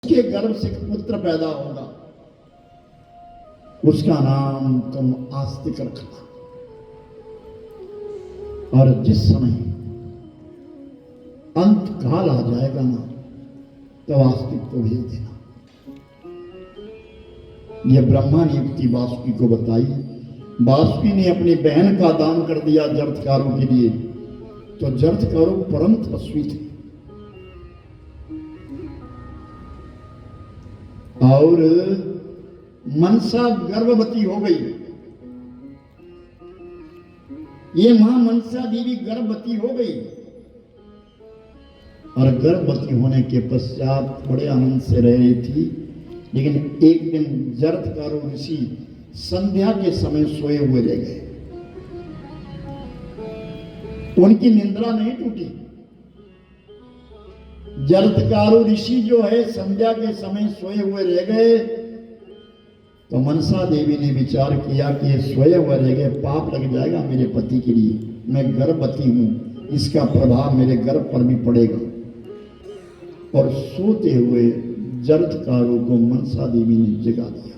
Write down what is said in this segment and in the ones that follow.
उसके गर्भ से पुत्र पैदा होगा, उसका नाम तुम आस्तिक रखना। और जिस समय अंत काल आ जाएगा ना, तब आस्तिक को भेज देना। यह ब्रह्मा ने युक्ति वासुकी को बताई। वासुकी ने अपनी बहन का दान कर दिया जरथकारों के लिए, तो जरथकारों परम तपस्वी थे और मनसा गर्भवती हो गई। ये मां मनसा देवी गर्भवती हो गई और गर्भवती होने के पश्चात बड़े आनंद से रह रही थी। लेकिन एक दिन जरथकारों ऋषि संध्या के समय सोए हुए रह गए। उनकी निंद्रा नहीं टूटी। जरथकारों ऋषि जो है संध्या के समय सोए हुए रह गए, तो मनसा देवी ने विचार किया कि ये सोए हुए रह गए, पाप लग जाएगा मेरे पति के लिए, मैं गर्भवती हूं, इसका प्रभाव मेरे गर्भ पर भी पड़ेगा। और सोते हुए जरथकारों को मनसा देवी ने जगा दिया।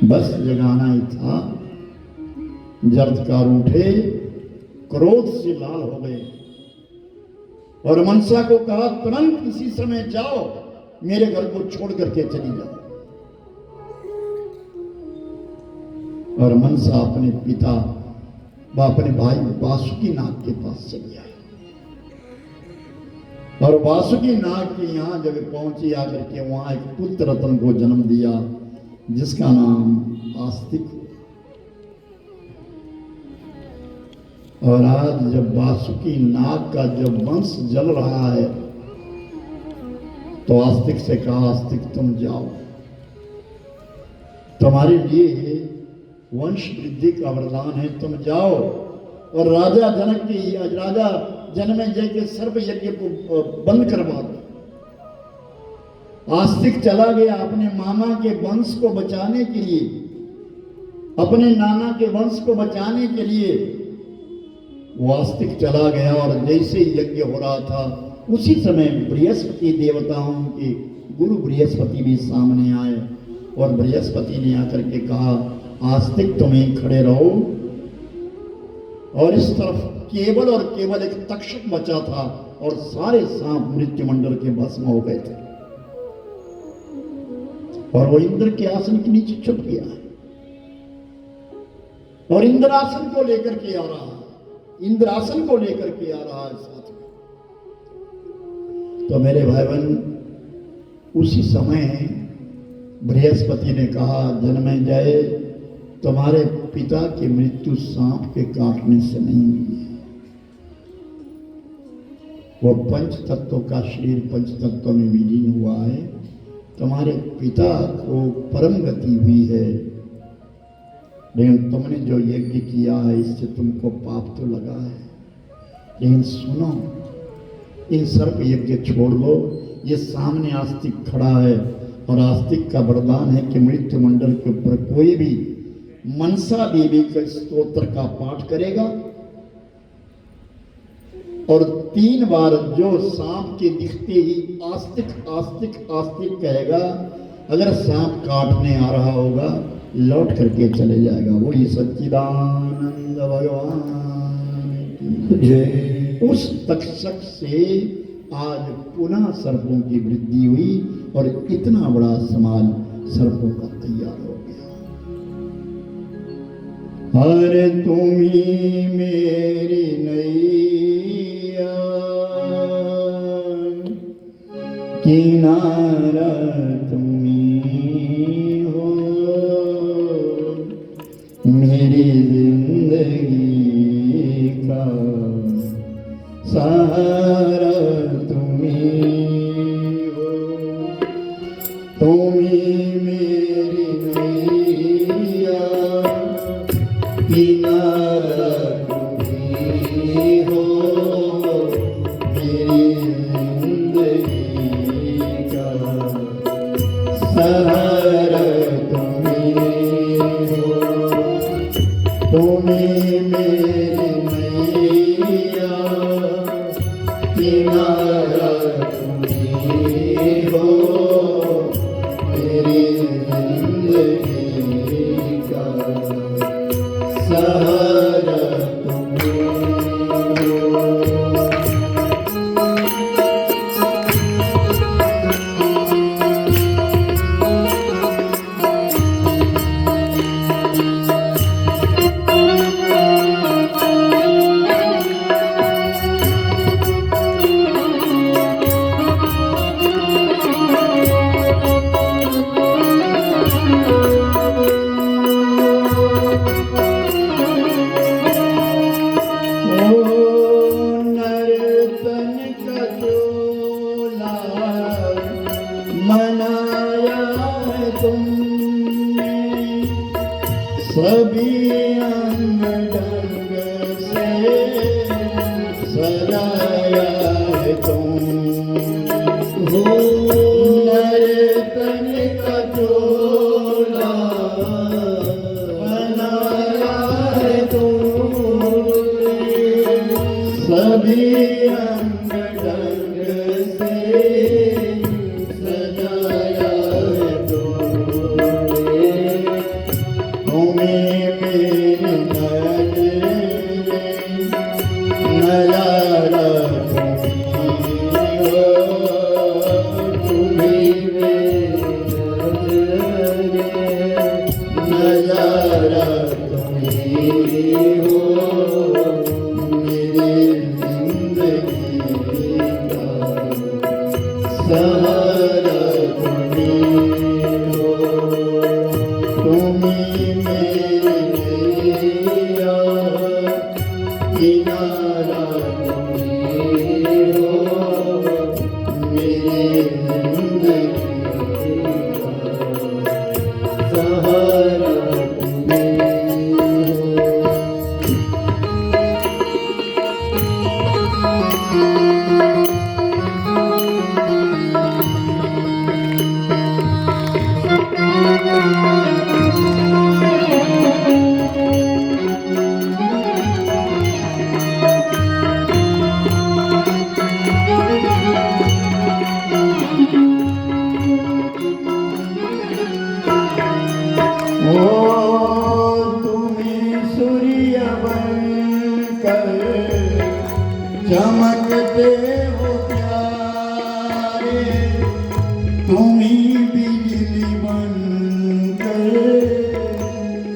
बस जगाना ही था। जरथकार उठे, क्रोध से लाल हो गए और मनसा को कहा तुरंत किसी समय जाओ, मेरे घर को छोड़ करके चली जाओ। और मनसा अपने पिता व अपने भाई वासुकी नाग के पास चली आई। और वासुकी नाग के यहां जब पहुंची, आकर के वहां एक पुत्र रत्न को जन्म दिया, जिसका नाम आस्तिक हुआ। और आज जब वासुकी नाग का जब वंश जल रहा है, तो आस्तिक से कहा आस्तिक तुम जाओ, तुम्हारे लिए वंश वृद्धि का वरदान है, तुम जाओ और राजा जनक की राजा जन्मेजय के सर्व यज्ञ को बंद करवा दो। आस्तिक चला गया अपने मामा के वंश को बचाने के लिए, अपने नाना के वंश को बचाने के लिए वो आस्तिक चला गया। और जैसे यज्ञ हो रहा था, उसी समय बृहस्पति देवताओं के गुरु बृहस्पति भी सामने आए और बृहस्पति ने आकर के कहा आस्तिक तुम्हें खड़े रहो। और इस तरफ केवल और केवल एक तक्षक बचा था और सारे सांप मृत्युमंडल के भस्म हो गए थे। और वो इंद्र के आसन के नीचे छुप गया और इंद्रासन को लेकर के आ रहा है, इंद्रासन को लेकर के आ रहा है साथ में। तो मेरे भाई बहन, उसी समय बृहस्पति ने कहा जन्मेजय तुम्हारे पिता की मृत्यु सांप के काटने से नहीं हुई है। वो पंच तत्वों का शरीर पंच तत्वों में विलीन हुआ है, तुम्हारे पिता को परम गति हुई है, लेकिन तुमने जो यज्ञ किया है इससे तुमको पाप तो लगा है। लेकिन सुनो, इन सर्प यज्ञ छोड़ लो। ये सामने आस्तिक खड़ा है और आस्तिक का वरदान है कि मृत्यु मंडल के ऊपर कोई भी मनसा देवी के स्तोत्र का पाठ करेगा और 3 बार जो सांप के दिखते ही आस्तिक आस्तिक आस्तिक कहेगा, अगर सांप काटने आ रहा होगा लौट करके चले जाएगा। वही सच्चिदानंद भगवान की जय। उस तक्षक से आज पुनः सर्पों की वृद्धि हुई और इतना बड़ा समाज सर्पों का तैयार हो गया। हरे तुम्ही मेरी नैया, किनारा तुम्ही हो, मेरी जिंदगी का सहारा तुम्ही हो। तुम्ही मेरी नैया, किनारा तुम्ही हो, मेरी जिंदगी का सहारा तुम्ही हो। तुम्ही मेरी नैया, किनारा तुम्ही मनाया है तुमने सभी अंग ढंग से सजाया है तुम हो नर्तन का चोला बनाया है तुमने सभी अंग ढंग से सजाया है तुमने तुम्हें मेरी नजारा नजारा तुम्ही हो मेरी जिंदगी का सहारा तुम्ही हो तुम्ही मेरी किनारा तुम्ही हो मेरी जिंदगी का सहारा तुम्हें सूर्य बनकर चमकते हो प्यारे तुम्हीं बिजली बनकर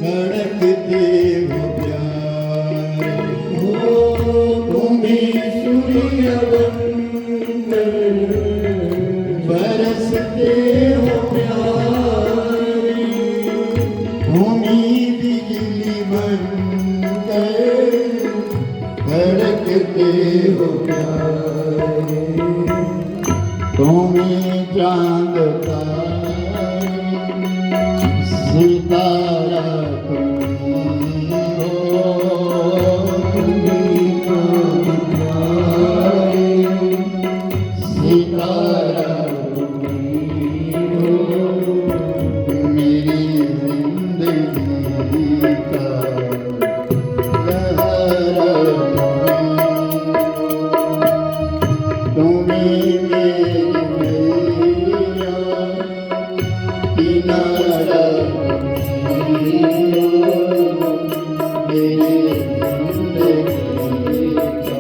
कड़कते हो प्यारे हो तुम्हें सूर्य बनकर बरसते हो प्यारे तुम्हीं बिजली बनकर कड़कते हो प्यारे तुम्हीं चांद तारे सितारा तुम्हीं हो तुम्हीं चांद तारे सितारा तुम्हीं हो मेरी जिंदगी का सहारा तुम्हीं किनारा तुम्ही हो मेरी जिंदगी का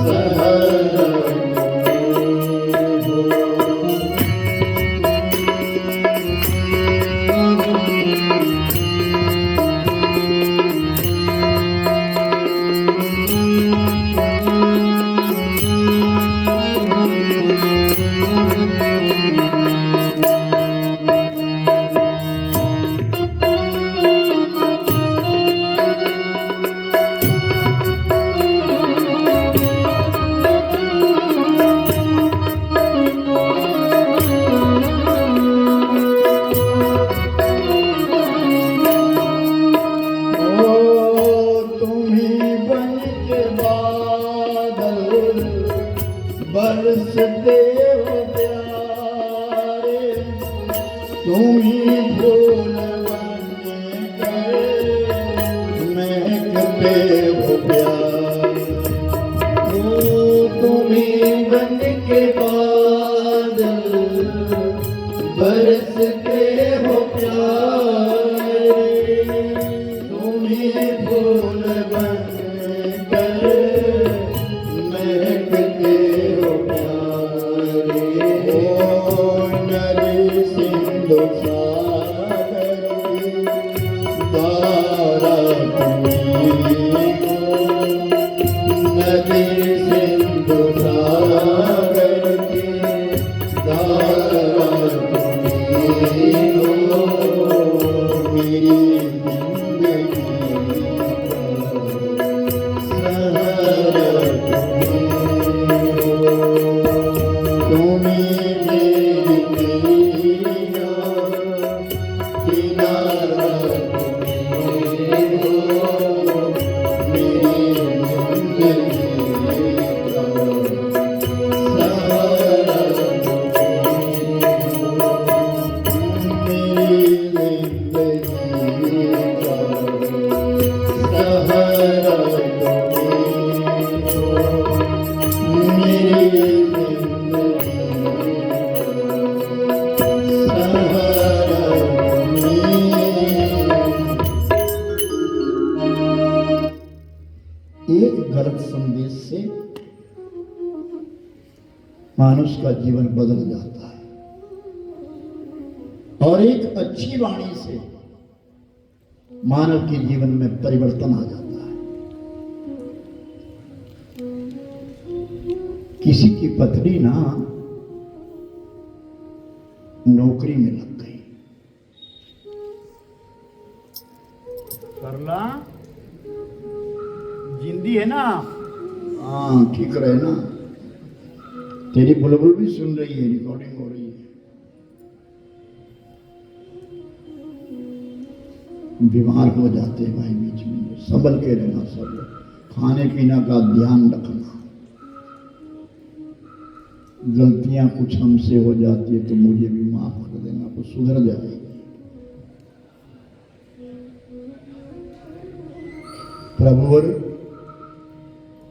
सहारा तुम्ही हो बरसते हो प्यारे तुम्हीं फूल बनकर महकते हो प्यारे तुम्हीं बन के बादल बरसते हो प्यारे तुम्हीं फूल बनकर महकते हो प्यारे ओ नदी सिंधु सागर धारा तुम्हीं हो नदी सिंधु सागर की धारा तुम्हीं हो मेरी जिंदगी का सहारा तुम्हीं हो तुम्हीं मानुष का जीवन बदल जाता है। और एक अच्छी वाणी से मानव के जीवन में परिवर्तन आ जाता है। किसी की पत्नी ना नौकरी में लग गई। करला जिंदी है ना, हाँ ठीक रहे ना। तेरी बुलबुल भी सुन रही है, रिकॉर्डिंग हो रही है। बीमार हो जाते हैं भाई, बीच में संभल के रहना, सब खाने पीने का ध्यान रखना। गलतियां कुछ हमसे हो जाती है तो मुझे भी माफ कर देना, तो सुधर जाएगी। प्रभुवर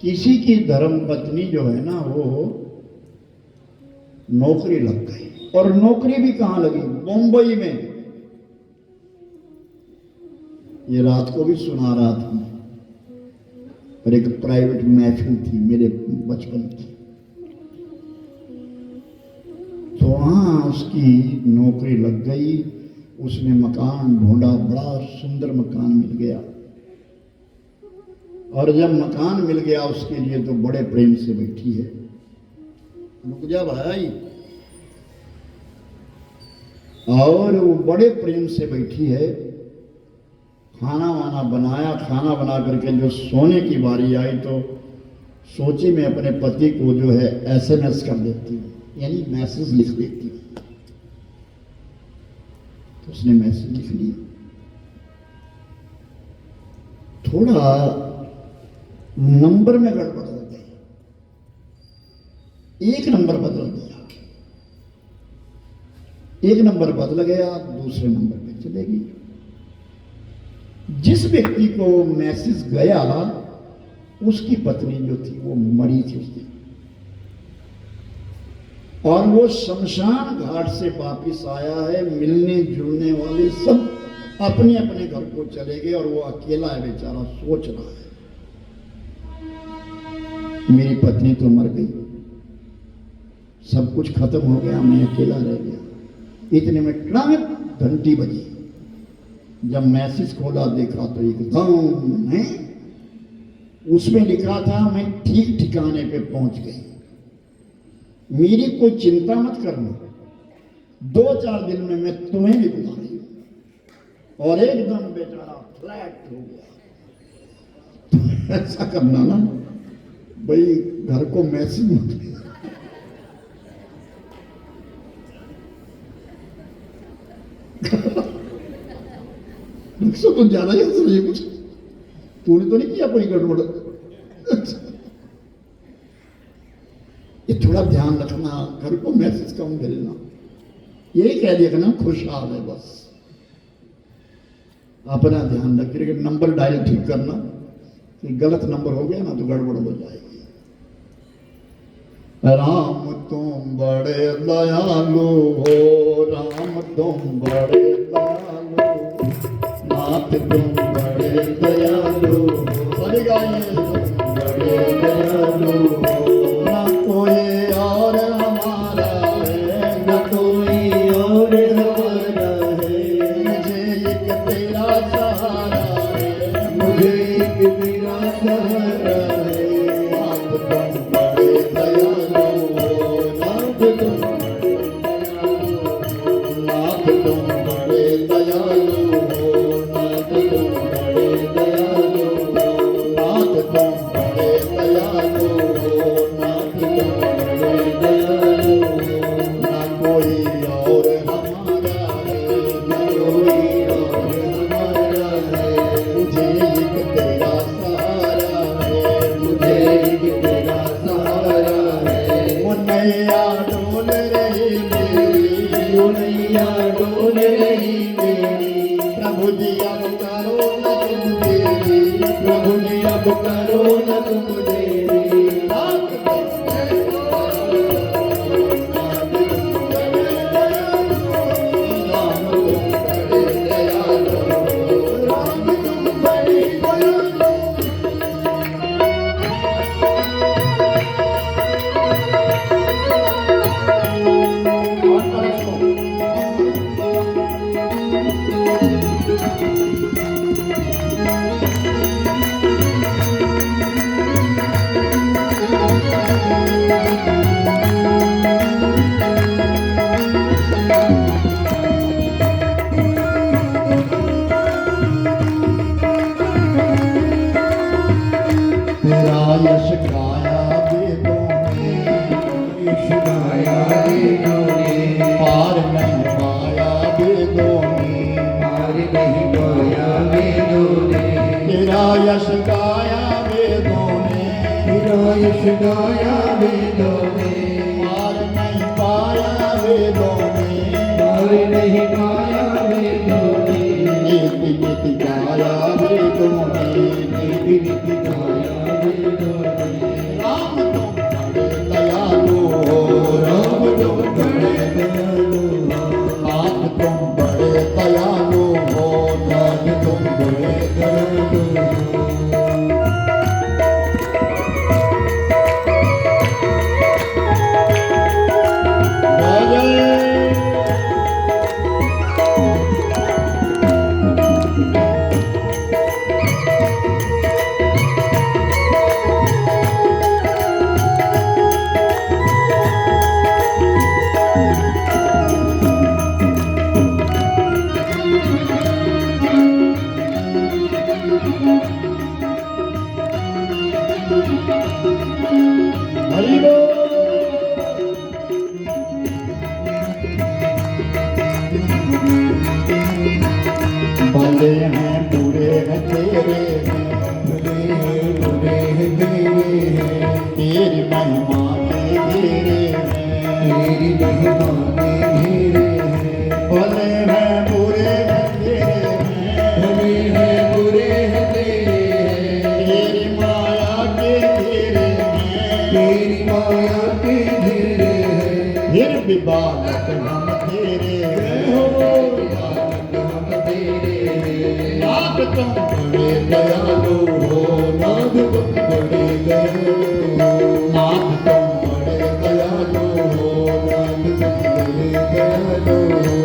किसी की धर्म पत्नी जो है ना वो नौकरी लग गई, और नौकरी भी कहां लगी, मुंबई में। ये रात को भी सुना रहा था, पर एक प्राइवेट महफिल थी मेरे बचपन की, तो वहां उसकी नौकरी लग गई। उसने मकान ढूंढा, बड़ा सुंदर मकान मिल गया, और जब मकान मिल गया उसके लिए तो बड़े प्रेम से बैठी है। रुक जा भाई। और वो बड़े प्रेम से बैठी है, खाना वाना बनाया, खाना बना करके जो सोने की बारी आई तो सोची मैं अपने पति को जो है SMS कर देती हूँ, यानी मैसेज लिख देती हूँ। तो उसने मैसेज लिख लिया। थोड़ा नंबर में गड़बड़ हो गई, एक नंबर बदल दिया, एक नंबर बदल गया, दूसरे नंबर पे चलेगी। जिस व्यक्ति को मैसेज गया उसकी पत्नी जो थी वो मरी थी उस दिन, और वो शमशान घाट से वापिस आया है। मिलने जुलने वाले सब अपने अपने घर को चले गए, और वो अकेला है बेचारा, सोच रहा है मेरी पत्नी तो मर गई, सब कुछ खत्म हो गया, मैं अकेला रह गया। इतने में ट्रक घंटी बजी। जब मैसेज खोला देखा तो एकदम है उसमें लिखा था, मैं ठीक ठिकाने पे पहुंच गई, मेरी कोई चिंता मत करना, 2-4 दिन में मैं तुम्हें भी बुला रही हूं। और एकदम बेचारा फ्लैट हो गया। तो ऐसा करना ना भाई, घर को मैसेज मत तो ज्यादा ही हंस रही है, कुछ तूने तो नहीं किया कोई गड़बड़। ये थोड़ा ध्यान रखना, घर को मैसेज कम भेजना, यही कह दिया ना खुशहाल है, बस अपना ध्यान रखिए। नंबर डायल ठीक करना, कि गलत नंबर हो गया ना तो गड़बड़ हो जाएगी। राम तुम बड़े दयालु हो, राम तुम बड़े दयालु, नाथ तुम बड़े दयालु, सभी गाइए तुम बड़े दयालु, ना कोई और हमारा है, ना कोई और हमारा है, मुझे एक तेरा सहारा है, मुझे एक तेरा सहारा है। नाथ तुम बड़े दयालु, नाथ तुम बड़े दयालु, नाथ तुम बड़े दयालु, नाथ तुम बड़े दयालु, नाथ तुम बड़े दयालु, ना कोई और हमारा है, ना कोई और हमारा है, मुझे एक तेरा सहारा है, मुझे एक तेरा सहारा है। वो नैया डोल रही मेरी, वो नैया डोल रही मेरी, प्रभु जी अब करो न तुम देरी, प्रभु जी अब करो न तुम देरी। यश गाया वेदों में, पार नहीं पाया वेदों में, पार नहीं पाया वेदों में, नीति नीति गाया वेदों में, नीति नीति गाया वेदों में। राम तुम बड़े दयालु हो, राम तुम बड़े दयालु हो, नाथ तुम बड़े दयालु हो, नाथ तुम बड़े दयालु हो। हरि बोल। भले हैं बुरे हैं तेरे हैं, भले हैं बुरे हैं तेरे हैं, तेरी महिमा के घेरे हैं, तेरी महिमा के घेरे हैं। भले हैं बुरे हैं तेरे हैं, भले हैं बुरे हैं तेरे हैं, तेरी माया के घेरे हैं, तेरी माया के घेरे हैं। फिर भी बालक हम तेरे हैं, बालक हम तेरे हैं। नाथ तुम बड़े दयालु हो, नाथ तुम बड़े दयालु हो, नाथ तुम बड़े दयालु हो, नाथ तुम बड़े दयालु हो।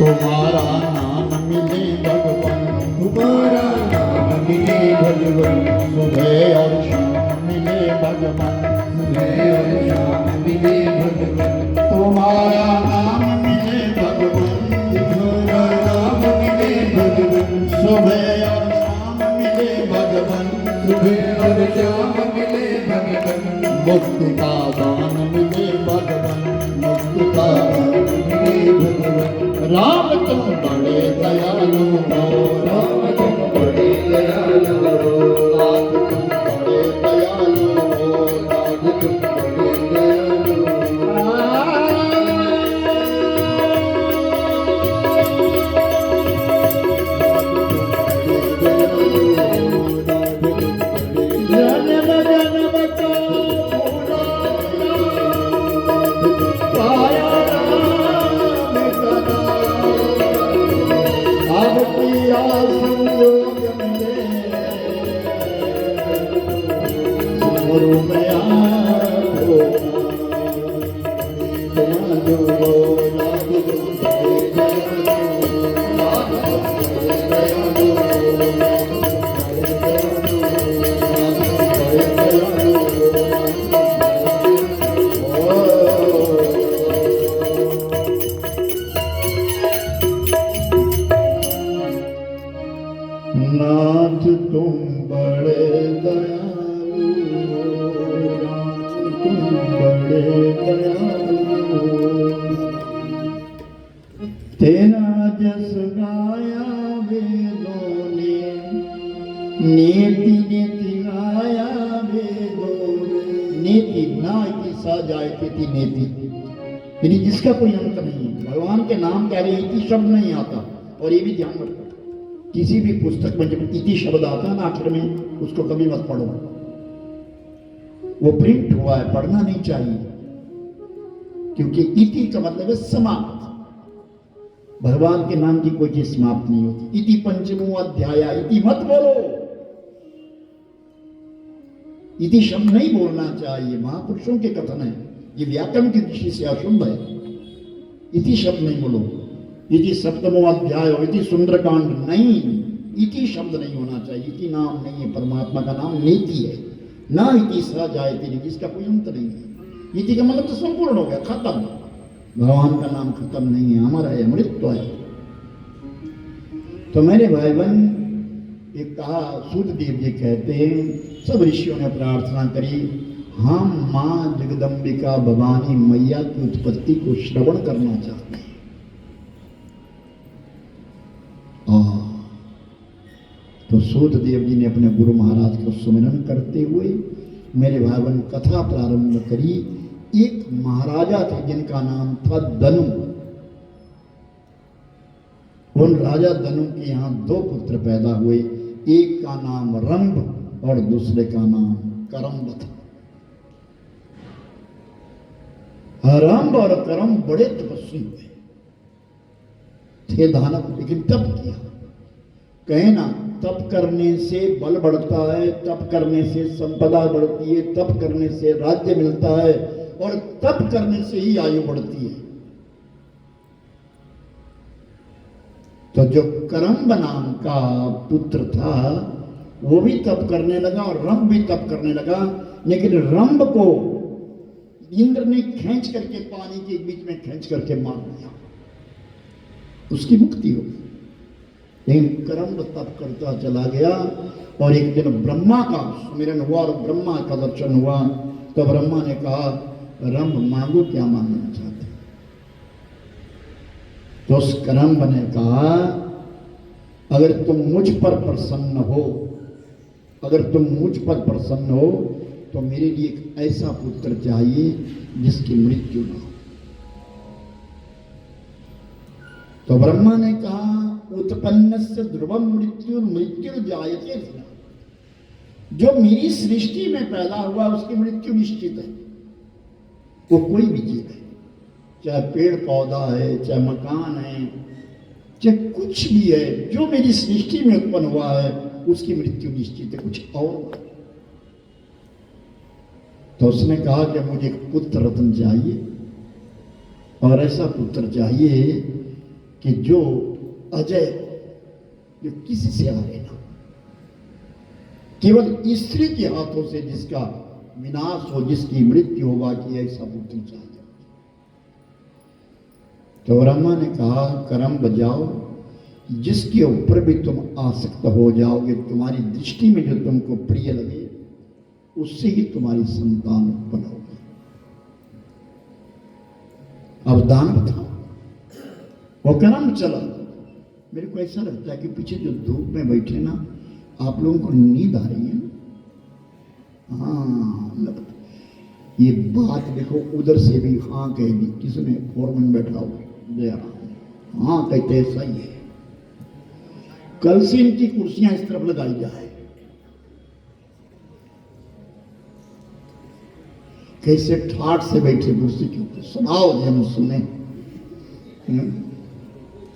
तुम्हारा नाम मिले भगवान, तुम्हारा नाम मिले भगवान, सुबह और शाम मिले भगवान, सुबह और शाम मिले भगवान। तुम्हारा नाम मिले भगवान, तुम्हारा नाम मिले भगवान, सुबह और शाम मिले भगवान, सुबह और शाम मिले भगवान। मुक्ति का दान मिले भगवान, मुक्ति का दान मिले भगवान। राम तुम बड़े दयालु हो, राम तुम बड़े दयालु हो, नाथ तुम बड़े दयालु हो, नाथ तुम बड़े दयालु हो। जन्म जन्म का पाया राम का नाम, अब पिया संयोग मिले, सुमरु मया हो, तुम जो नाथ तुम बड़े दयालु हो, नाथ तुम बड़े दयालु हो, नाथ तुम बड़े दयालु हो, नाथ तुम बड़े दयालु हो, नाथ तुम बड़े दयालु हो। तेरा जस गाया वेदों ने, नीति नीति गाया वेदों ने, नीति ना इति सा जायते ति नीति, यानी जिसका कोई अंत नहीं है। भगवान के नाम कह रहे इति शब्द नहीं आता, और ये भी ध्यान रखो, किसी भी पुस्तक में जब इति शब्द आता है ना आखिर में, उसको कभी मत पढ़ो, वो प्रिंट हुआ है, पढ़ना नहीं चाहिए, क्योंकि इति का मतलब है समाप्त। भगवान के नाम की कोई चीज समाप्त नहीं होती। इति पंचमो अध्याय, इति मत बोलो, इति शब्द नहीं बोलना चाहिए, महापुरुषों के कथन है, ये व्याकरण की दृष्टि से अशुभ है। इति शब्द नहीं बोलो, इति सप्तमो अध्याय, इति सुंदरकांड नहीं, इति शब्द नहीं होना चाहिए। इति नाम नहीं है, परमात्मा का नाम नीति है। ना इति स जायते, जिसका कोई अंत नहीं है। इति का मतलब तो संपूर्ण हो गया, खत्म। भगवान का नाम खत्म नहीं है, अमर है, अमृत है। तो मेरे भाई बहन, एक कहा, सूर्यदेव जी कहते हैं, सब ऋषियों ने प्रार्थना करी, हम मां जगदम्बिका भवानी मैया की उत्पत्ति को श्रवण करना चाहते हैं। तो सूर्यदेव जी ने अपने गुरु महाराज को सुमिरन करते हुए मेरे भाई बहन कथा प्रारंभ करी। एक महाराजा थे जिनका नाम था दनु। उन राजा दनु के यहां दो पुत्र पैदा हुए, एक का नाम रंभ और दूसरे का नाम करम्ब था। रंभ और करम्ब बड़े तपस्वी हुए थे, दानव, लेकिन तप किया। कहे ना, तप करने से बल बढ़ता है, तप करने से संपदा बढ़ती है, तप करने से राज्य मिलता है, और तप करने से ही आयु बढ़ती है। तो जो करम्ब नाम का पुत्र था वो भी तप करने लगा और रंभ भी तप करने लगा, लेकिन रंभ को इंद्र ने खींच करके पानी के बीच में खींच करके मार दिया, उसकी मुक्ति हो। लेकिन करम्ब तप करता चला गया और एक दिन ब्रह्मा का सुमिरन हुआ और ब्रह्मा का दर्शन हुआ। तो ब्रह्मा ने कहा, रंभ मांगो, क्या मांगना चाहते? तो उस करम्ब ने कहा, अगर तुम मुझ पर प्रसन्न हो, अगर तुम मुझ पर प्रसन्न हो तो मेरे लिए एक ऐसा पुत्र चाहिए जिसकी मृत्यु ना हो। तो ब्रह्मा ने कहा, उत्पन्नस्य ध्रुवम मृत्यु मृत्यु जायते धिया। जो मेरी सृष्टि में पैदा हुआ उसकी मृत्यु निश्चित है। वो कोई भी जीव है, चाहे पेड़ पौधा है, चाहे मकान है, चाहे कुछ भी है, जो मेरी सृष्टि में उत्पन्न हुआ है उसकी मृत्यु निश्चित है, कुछ और। तो उसने कहा कि मुझे एक पुत्र रत्न चाहिए और ऐसा पुत्र चाहिए कि जो अजय, जो किसी से हारे ना, केवल स्त्री के हाथों से जिसका विनाश हो, जिसकी मृत्यु होगा, कि ऐसा पुत्र चाहिए। तो ब्रह्मा ने कहा, करम्ब जाओ, जिसके ऊपर भी तुम आसक्त हो जाओगे, तुम्हारी दृष्टि में जो तुमको प्रिय लगे, उससे ही तुम्हारी संतान उत्पन्न होगी। अब दानव था, वो करम्ब चला। मेरे को ऐसा लगता है कि पीछे जो धूप में बैठे ना, आप लोगों को नींद आ रही है। हाँ, लगता ये बात देखो, उधर से भी हाँ कह दी, किसने? फोरमैन बैठा हुआ दे रहा, हाँ कहते ऐसा ही है। कल से इनकी कुर्सियां इस तरफ लगाई जाए, कैसे ठाठ से बैठे कुर्सी के ऊपर, सुनाओ जी हम सुने।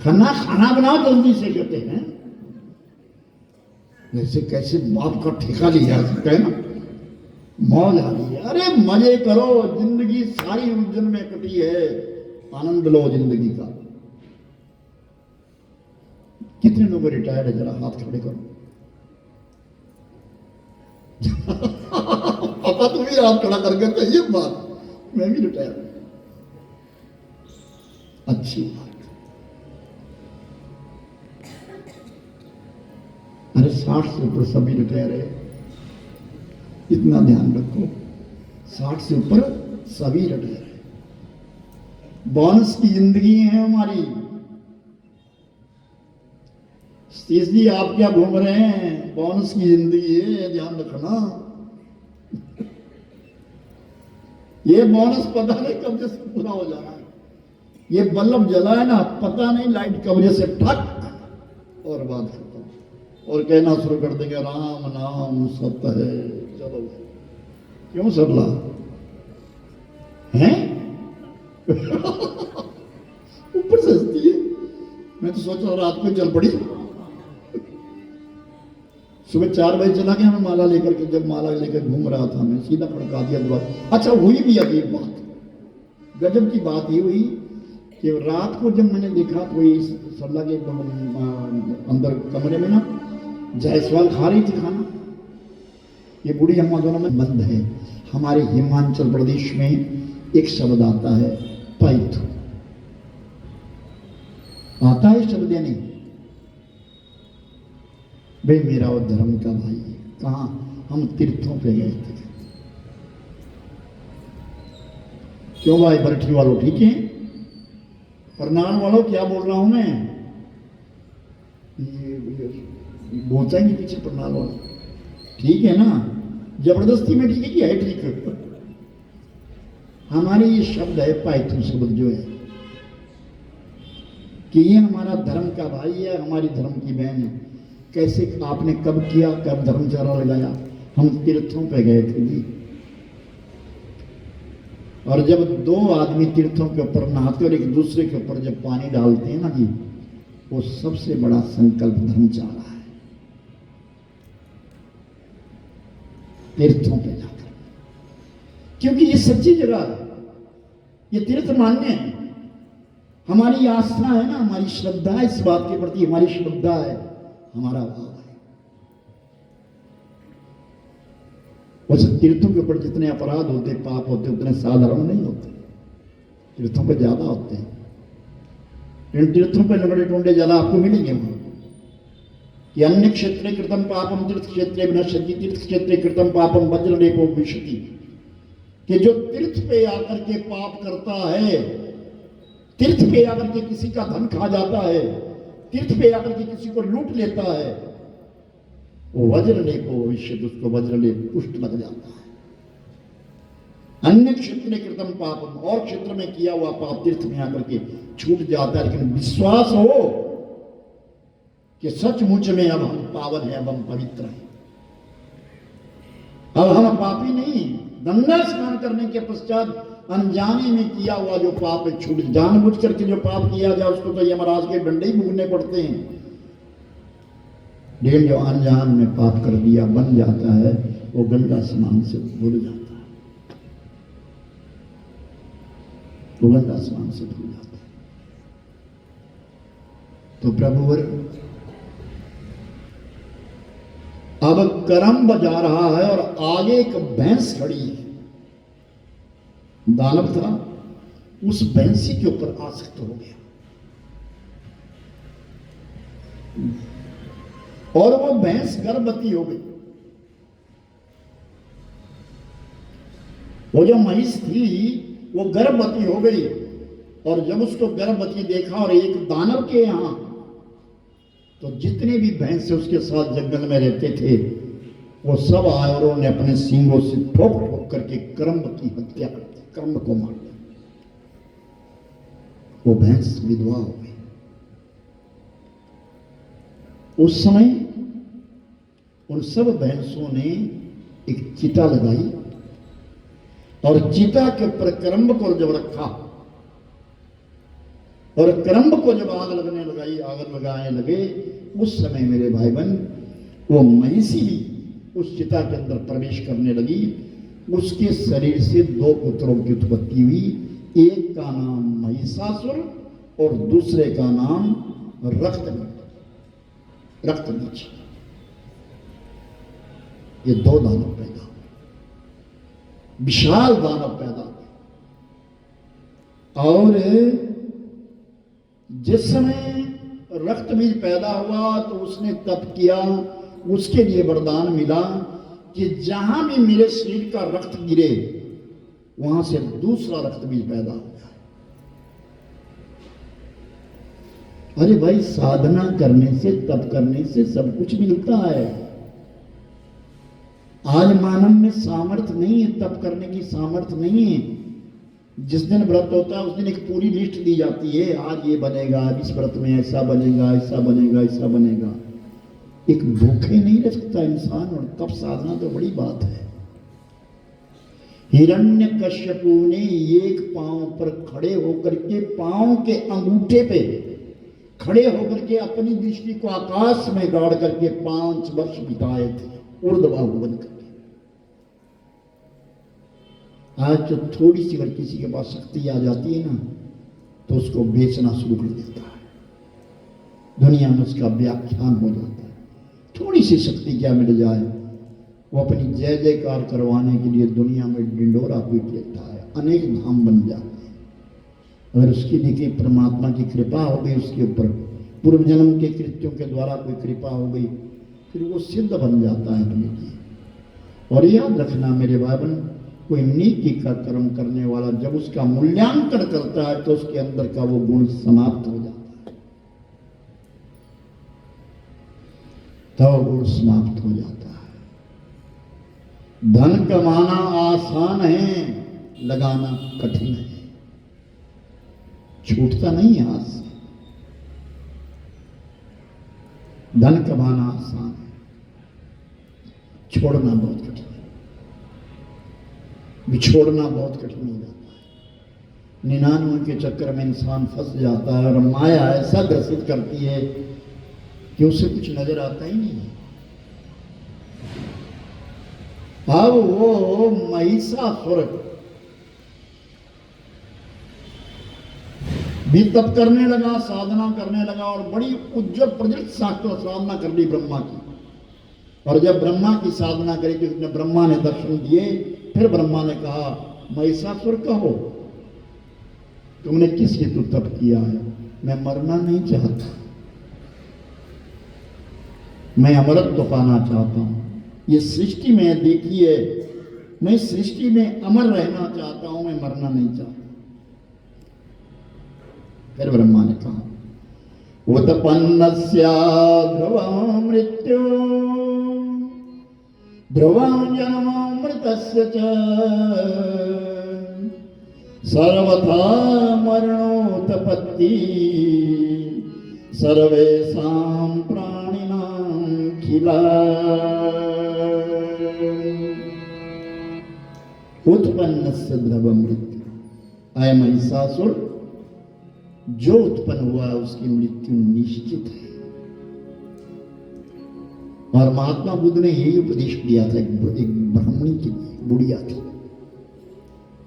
खाना बनाओ जल्दी से, कहते हैं जैसे कैसे बाप का ठेका लिया सकता है ना, मौज आ रही है। अरे मजे करो, जिंदगी सारी उलझन में कटी है, आनंद लो जिंदगी का। कितने लोग रिटायर्ड है, जरा हाथ खड़े करो। पापा तुम भी हाथ खड़ा करके कहिए बात, मैं भी रिटायर्ड। अच्छी बात। अरे 60 से ऊपर सभी रिटायर है, इतना ध्यान रखो। 60 से ऊपर सभी रिटायर है। बोनस की जिंदगी है हमारी। सतीश जी आप क्या घूम रहे हैं? बोनस की जिंदगी है, ध्यान रखना। ये बोनस पता नहीं कब से पूरा हो जाना है। ये बल्ब जला है ना, पता नहीं लाइट कब से ठक और बात खत्म, और कहना शुरू कर देंगे राम नाम सत्य है। चलो क्यों सरला हैं? ऊपर से हंसती है। मैं तो सोच रहा रात में चल पड़ी। सुबह 4 बजे चला गया मैं माला लेकर के, जब माला लेकर घूम रहा था मैं, सीधा खड़का दिया द्वार। अच्छा हुई भी अजीब बात, गजब की बात ये हुई कि रात को जब मैंने देखा तो ये सरला के अंदर कमरे में ना जायसवाल खा रही थी खाना। ये बूढ़ी अम्मा दोनों में बंद है। हमारे हिमाचल प्रदेश में एक शब्द आता है पैथु। आता है शब्द या नहीं? भाई मेरा वो धर्म का भाई है। कहाँ? हम तीर्थों पे गए थे। क्यों भाई बरठी वालों ठीक है? प्रणाम वालों क्या बोल रहा हूं मैं? ये बोचाएंगे पीछे प्रणाम वालों, ठीक है ना? जबरदस्ती में ठीक है कि है ठीक है? हमारे ये शब्द है पाइथू शब्द जो है कि ये हमारा धर्म का भाई है, हमारी धर्म की बहन है। कैसे आपने कब किया, कब धर्मचारा लगाया? हम तीर्थों पे गए थे जी। और जब दो आदमी तीर्थों के ऊपर नहाते और एक दूसरे के ऊपर जब पानी डालते हैं ना जी, वो सबसे बड़ा संकल्प धर्मचारा है। तीर्थों पे जाकर, क्योंकि ये सच्ची जगह है, ये तीर्थ मान्य है। हमारी आस्था है ना, हमारी श्रद्धा है इस बात के प्रति, हमारी श्रद्धा है, हमारा भाव है। वैसे तीर्थों के ऊपर जितने अपराध होते, पाप होते, उतने साधारण नहीं होते, तीर्थों पे ज्यादा होते हैं। इन तीर्थों पे लगड़े टोंडे ज्यादा आपको मिलेंगे वहां कि अन्य क्षेत्रे कृतम पापम तीर्थ क्षेत्रे विनश्यति, तीर्थ क्षेत्रे कृतम पापम वज्रलेपो विशति। कि जो तीर्थ पे आकर के पाप करता है, तीर्थ पे आकर के किसी का धन खा जाता है, तीर्थ पे आकर के किसी को लूट लेता है, वो वज्रलेपो विशति, उसको वज्रलेप पुष्ट लग जाता है। अन्य क्षेत्र कृतम पापम, और क्षेत्र में किया हुआ पाप तीर्थ में आकर के छूट जाता है। लेकिन विश्वास हो कि सचमुच में अब हम पावन हैं, अब हम पवित्र हैं, अब हम पापी नहीं। गंगा स्नान करने के पश्चात अनजाने में किया हुआ जो पाप है छूट, जानबूझ करके जो पाप किया जाए उसको तो यमराज के डंडे ही भुगतने पड़ते हैं। लेकिन जो अनजान में पाप कर दिया बन जाता है, वो गंगा स्नान से भूल जाता है, वो गंगा स्नान से भूल जाता है। तो प्रभुवर अब करम बजा रहा है और आगे एक भैंस खड़ी है। दानव था, उस भैंसी के ऊपर आसक्त हो गया और वो भैंस गर्भवती हो गई। वो जो महिष थी वो गर्भवती हो गई, और जब उसको गर्भवती देखा और एक दानव के यहां, तो जितने भी भैंस उसके साथ जंगल में रहते थे वो सब आए और उन्होंने अपने सींगों से ठोक ठोक करके कर्म की हत्या कर दी, कर्म को मार दिया। वो भैंस विधवा हो गई। उस समय उन सब भैंसों ने एक चिता लगाई और चिता के ऊपर करम्ब को जब रखा और करम्ब को जब आग लगाने लगे, उस समय मेरे भाई बहन वो महिषी उस चिता के अंदर प्रवेश करने लगी। उसके शरीर से दो पुत्रों की उत्पत्ति हुई, एक का नाम महिषासुर और दूसरे का नाम रक्तबीज। ये दो दानव पैदा हुए, विशाल दानव पैदा हुए। और जिस समय रक्तबीज पैदा हुआ तो उसने तप किया, उसके लिए वरदान मिला कि जहां भी मेरे शरीर का रक्त गिरे वहां से दूसरा रक्तबीज पैदा हो जाए। अरे भाई, साधना करने से, तप करने से सब कुछ मिलता है। आज मानव में सामर्थ्य नहीं है, तप करने की सामर्थ्य नहीं है। जिस दिन व्रत होता है उस दिन एक पूरी लिस्ट दी जाती है, आज ये बनेगा, इस व्रत में ऐसा बनेगा, ऐसा बनेगा, ऐसा बनेगा। एक भूखे नहीं रह सकता इंसान, और तप साधना तो बड़ी बात है। हिरण्यकश्यपु ने एक पांव पर खड़े होकर के, पांव के अंगूठे पे खड़े होकर के अपनी दृष्टि को आकाश में गाड़ करके 5 वर्ष बिताए थे, ऊर्ध्वबाहु बन करके। आज तो थोड़ी सी अगर किसी के पास शक्ति आ जाती है ना, तो उसको बेचना शुरू कर देता है, दुनिया में उसका व्याख्यान हो जाता है। थोड़ी सी शक्ति क्या मिल जाए, वो अपनी जय जयकार करवाने के लिए दुनिया में डिंडोरा पीट लेता है, अनेक धाम बन जाते हैं। अगर उसकी देखिए परमात्मा की कृपा हो गई उसके ऊपर, पूर्व जन्म के कृत्यों के द्वारा कोई कृपा हो गई, फिर वो सिद्ध बन जाता है अपने लिए। और याद रखना मेरे भाई बहन, कोई नेकी का कर्म करने वाला जब उसका मूल्यांकन करता है तो उसके अंदर का वो गुण समाप्त हो जाता है, तो गुण समाप्त हो जाता है। धन कमाना आसान है, लगाना कठिन है, छूटता नहीं है हाथ से। धन कमाना आसान है, छोड़ना बहुत कठिन है, बिछोड़ना बहुत कठिन हो जाता है। 99 के चक्कर में इंसान फंस जाता है और माया ऐसा ग्रसित करती है कि उसे कुछ नजर आता ही नहीं है। अब वो महिषासुर भी तप करने लगा, साधना करने लगा और बड़ी उज्जवल प्रज्वलित साधना कर ली ब्रह्मा की। और जब ब्रह्मा की साधना करी तो ब्रह्मा ने दर्शन दिए, फिर ब्रह्मा ने कहा महिषासुर कहो तुमने किस हेतु तप किया है? मैं मरना नहीं चाहता, मैं अमरत्व पाना चाहता हूं। ये सृष्टि में देखिए, मैं सृष्टि में अमर रहना चाहता हूं, मैं मरना नहीं चाहता। फिर ब्रह्मा ने कहा उत्पन्नस्या ध्रुवं मृत्यु ध्रुवं जन्मामृतस्य च सर्वथा मरणोत्पत्ति सर्वेषां प्राणिनां खिला। उत्पन्नस्य ध्रुवं मृत्यु, अय महिषासुर जो उत्पन्न हुआ उसकी मृत्यु निश्चित है। और महात्मा बुद्ध ने यही उपदेश दिया था। एक ब्राह्मणी की बुढ़िया थी,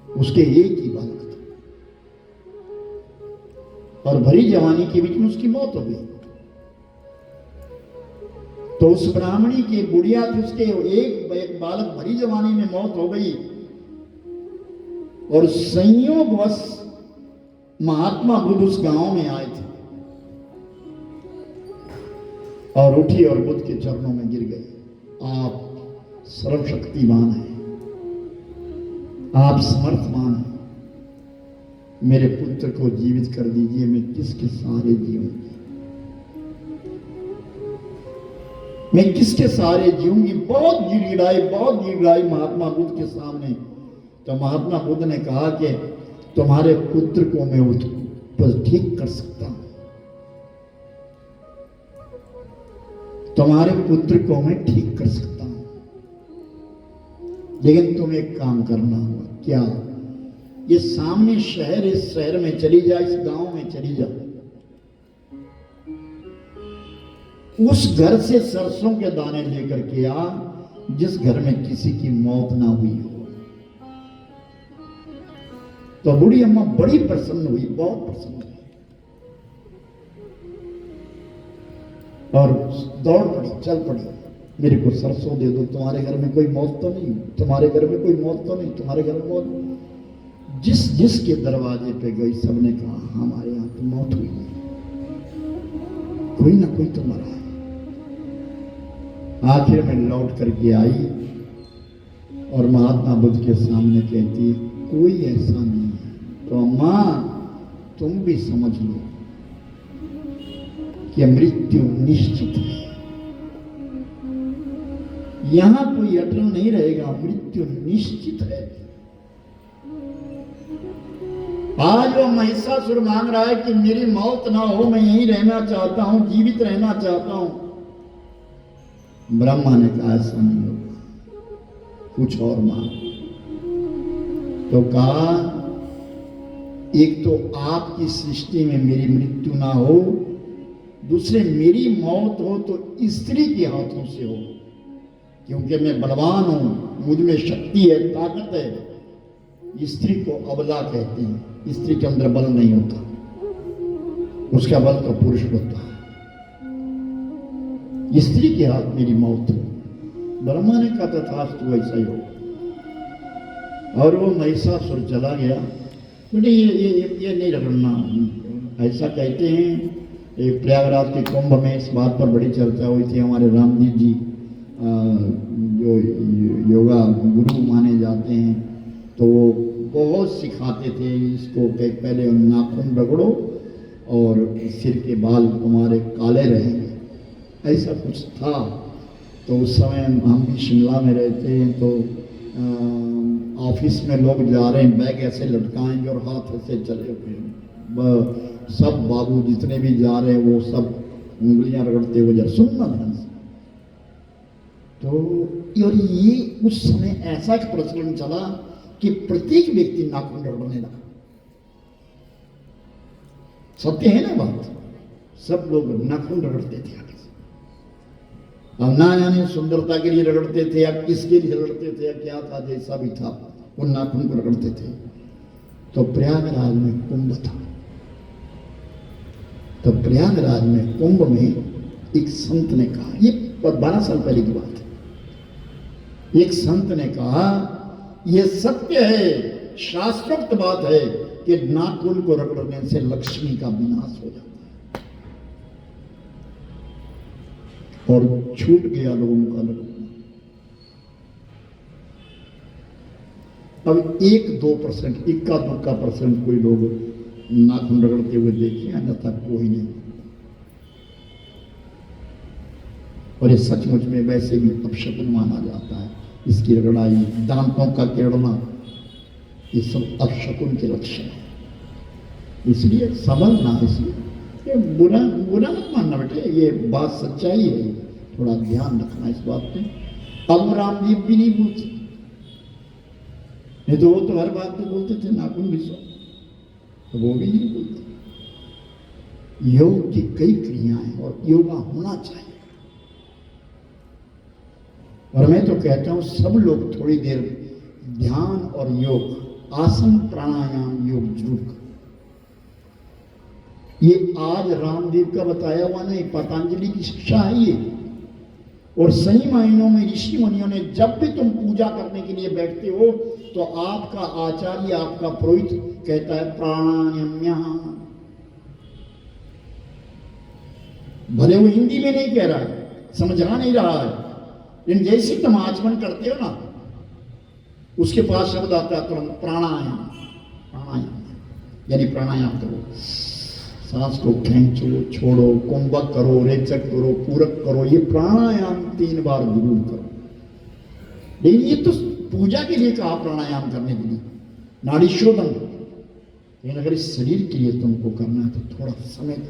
उसके एक ही बालक था और भरी जवानी के बीच में उसकी मौत हो गई। तो उस ब्राह्मणी की बुढ़िया थी, उसके एक बालक भरी जवानी में मौत हो गई और संयोगवश महात्मा बुद्ध उस गांव में आए थे और उठी और बुद्ध के चरणों में गिर गए। आप सर्वशक्तिमान हैं, आप समर्थमान हैं, मेरे पुत्र को जीवित कर दीजिए, मैं किसके सहारे जीऊंगी, मैं किसके सहारे जीऊंगी। बहुत गिड़गिड़ाई महात्मा बुद्ध के सामने। तो महात्मा बुद्ध ने कहा कि तुम्हारे पुत्र को मैं ठीक कर सकता हूं, तुम्हारे पुत्र को मैं ठीक कर सकता हूं, लेकिन तुम एक काम करना होगा। क्या? ये सामने शहर, इस शहर में चली जा, इस गांव में चली जा, उस घर से सरसों के दाने लेकर के आ जिस घर में किसी की मौत ना हुई हो। तो बूढ़ी अम्मा बड़ी प्रसन्न हुई, बहुत प्रसन्न हुई और दौड़ पड़ी, चल पड़ी, मेरे को सरसों दे दो, तुम्हारे घर में कोई मौत तो नहीं, तुम्हारे घर में कोई मौत तो नहीं, तुम्हारे घर में मौत। जिसके दरवाजे पे गई सबने कहा हमारे यहाँ तो मौत हुई नहीं, कोई ना कोई तो मरा है। आखिर में लौट करके आई और महात्मा बुद्ध के सामने कहती कोई ऐसा नहीं है। तो अम्मा तुम भी समझ लो कि मृत्यु निश्चित है, यहां कोई अटल नहीं रहेगा, मृत्यु निश्चित है। आज वो महिषासुर मांग रहा है कि मेरी मौत ना हो, मैं यहीं रहना चाहता हूं, जीवित रहना चाहता हूं। ब्रह्मा ने कहा ऐसा नहीं होगा, कुछ और मांग। तो कहा एक तो आपकी सृष्टि में मेरी मृत्यु ना हो, दूसरे मेरी मौत हो तो स्त्री के हाथों से हो, क्योंकि मैं बलवान हूं, मुझ में शक्ति है, ताकत है। स्त्री को अबला कहते हैं, स्त्री के अंदर बल नहीं होता, उसका बल तो पुरुष होता है। स्त्री के हाथ मेरी मौत हो। ब्रह्मा ने कहा तथास्तु, ऐसा ही हो। और वो महिषासुर चला गया बेटे ये नहीं रगड़ना, ऐसा कहते हैं। एक प्रयागराज के कुंभ में इस बात पर बड़ी चर्चा हुई थी। हमारे रामदेव जी जो योगा गुरु माने जाते हैं, तो वो बहुत सिखाते थे इसको कि पहले नाखून रगड़ो और सिर के बाल तुम्हारे काले रहेंगे, ऐसा कुछ था। तो उस समय हम भी शिमला में रहते हैं, तो ऑफिस में लोग जा रहे हैं, बैग ऐसे लटकाएंगे और हाथ ऐसे चले हुए, सब बाबू जितने भी जा रहे हैं वो सब उंगलियां रगड़ते हुए जा, सुनना ध्यान से। तो और ये उस समय ऐसा एक प्रचलन चला कि प्रत्येक व्यक्ति नाखून रगड़ने लगा। सत्य है ना बात, सब लोग नाखून रगड़ते थे आगे से। अब ना जाने सुंदरता के लिए रगड़ते थे या किसके लिए रगड़ते थे या क्या था, जैसा भी था वो नाखून को रगड़ते थे। तो प्रयागराज में कुंभ था, तो प्रयागराज में कुंभ में एक संत ने कहा, ये 12 साल पहले की बात है, एक संत ने कहा यह सत्य है, शास्त्रोक्त बात है कि नाखून को रगड़ने से लक्ष्मी का विनाश हो जाता है। और छूट गया लोगों का रगड़ना। अब 1-2%, इक्का दुक्का परसेंट कोई लोग नाखून रगड़ते हुए देखे, अन्यथा कोई नहीं। और ये सचमुच में वैसे भी अपशकुन माना जाता है, इसकी रगड़ाई, दांतों का किरड़ना, ये सब अपशकुन के लक्षण है। इसलिए समझना, इसलिए बुरा मत मानना बेटे, ये बात सच्चाई है, थोड़ा ध्यान रखना इस बात पे। अब रामदेव भी नहीं बोलते, नहीं तो वो तो हर बात पे बोलते थे नाखून घिसो, तो वो भी नहीं बोलते। योग की कई क्रियाएं और योगा होना चाहिए। और मैं तो कहता हूं सब लोग थोड़ी देर ध्यान और योग, आसन प्राणायाम योग जरूर करो। ये आज रामदेव का बताया हुआ नहीं, पतंजलि की शिक्षा है ये। और सही मायनों में ऋषि मुनियों ने, जब भी तुम पूजा करने के लिए बैठते हो तो आपका आचार्य, आपका पुरोहित कहता है प्राणायाम्य। भले वो हिंदी में नहीं कह रहा है, समझा नहीं रहा है, लेकिन जैसे तुम आचमन करते हो ना, उसके पास शब्द आता है प्राणायाम। प्राणायाम यानी प्राणायाम करो, सांस को खींचो, छोड़ो, कुंभक करो, रेचक करो, पूरक करो, ये प्राणायाम 3 बार जरूर करो। लेकिन ये तो पूजा के लिए कहा प्राणायाम करने के लिए, नाड़ी शोधन। लेकिन अगर इस शरीर के लिए तुमको करना है तो थोड़ा समय दो।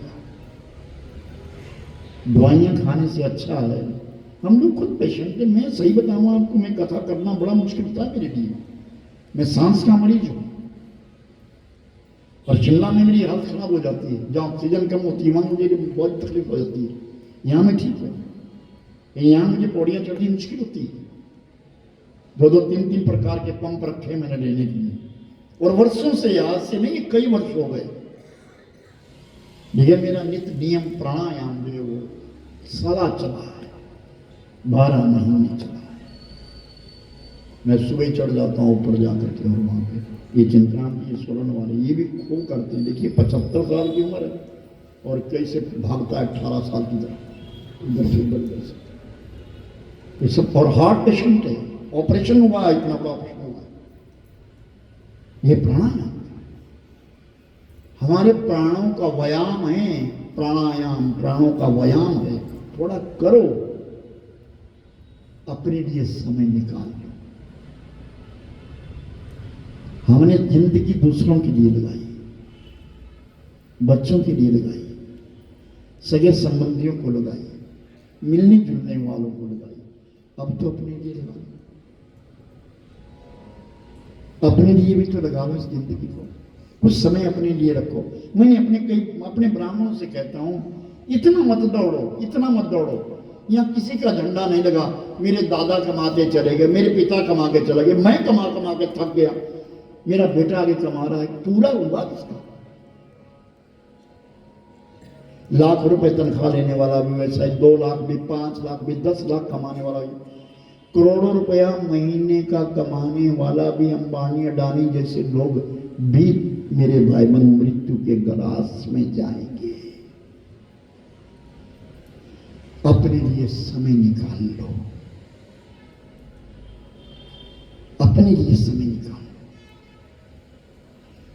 दवाइयां खाने से अच्छा है, हम लोग खुद पेशेंट थे। मैं सही बताऊं आपको, मैं कथा करना बड़ा मुश्किल था मेरे लिए। मैं सांस का मरीज हूं और चिल्ला में मेरी हालत खराब हो जाती है, जहाँ ऑक्सीजन कम होती है वहां मुझे बहुत तकलीफ हो जाती है। यहाँ मैं ठीक हूँ, यहाँ मुझे पौड़ियाँ चढ़नी मुश्किल होती है। 2-2, 3-3 प्रकार के पंप रखे मैंने लेने के लिए, और वर्षों से, आज से नहीं, कई वर्ष हो गए। लेकिन मेरा नित्य नियम प्राणायाम जो है वो सदा चला है, 12 महीने चला है। मैं सुबह ही चढ़ जाता हूँ ऊपर जाकर के, और वहाँ पे ये चिंतन, ये सोलन वाले ये भी खूब करते हैं। देखिए 75 साल की उम्र है और कैसे भागता है 18 साल की तरह, इधर से उधर से ये सब। और हार्ट पेशेंट है, ऑपरेशन हुआ है, इतना बड़ा ऑपरेशन हुआ है। ये प्राणायाम हमारे प्राणों का व्यायाम है, प्राणायाम प्राणों का व्यायाम है। थोड़ा करो, अपने लिए समय निकाल लो। हमने जिंदगी दूसरों के लिए लगाई, बच्चों के लिए लगाई, सगे संबंधियों को लगाई, मिलने जुलने वालों को लगाई। अब तो अपने लिए लगाओ, अपने लिए भी तो लगा लो इस जिंदगी को। कुछ समय अपने लिए रखो। मैंने अपने ब्राह्मणों से कहता हूं, इतना मत दौड़ो, इतना मत दौड़ो। यहाँ किसी का झंडा नहीं लगा, मेरे दादा कमाते चले गए, मेरे पिता कमा के चले गए, मैं कमा कमा के थक गया, मेरा बेटा आगे कमा रहा है, पूरा होगा किसका? लाख रुपए तनख्वाह लेने वाला भी वैसा ही, 2 लाख भी, 5 लाख भी, 10 लाख कमाने वाला भी, करोड़ों रुपया महीने का कमाने वाला भी, अंबानी अडानी जैसे लोग भी मेरे भाई बहन मृत्यु के ग्रास में जाएंगे। अपने लिए समय निकाल लो, अपने लिए समय निकालो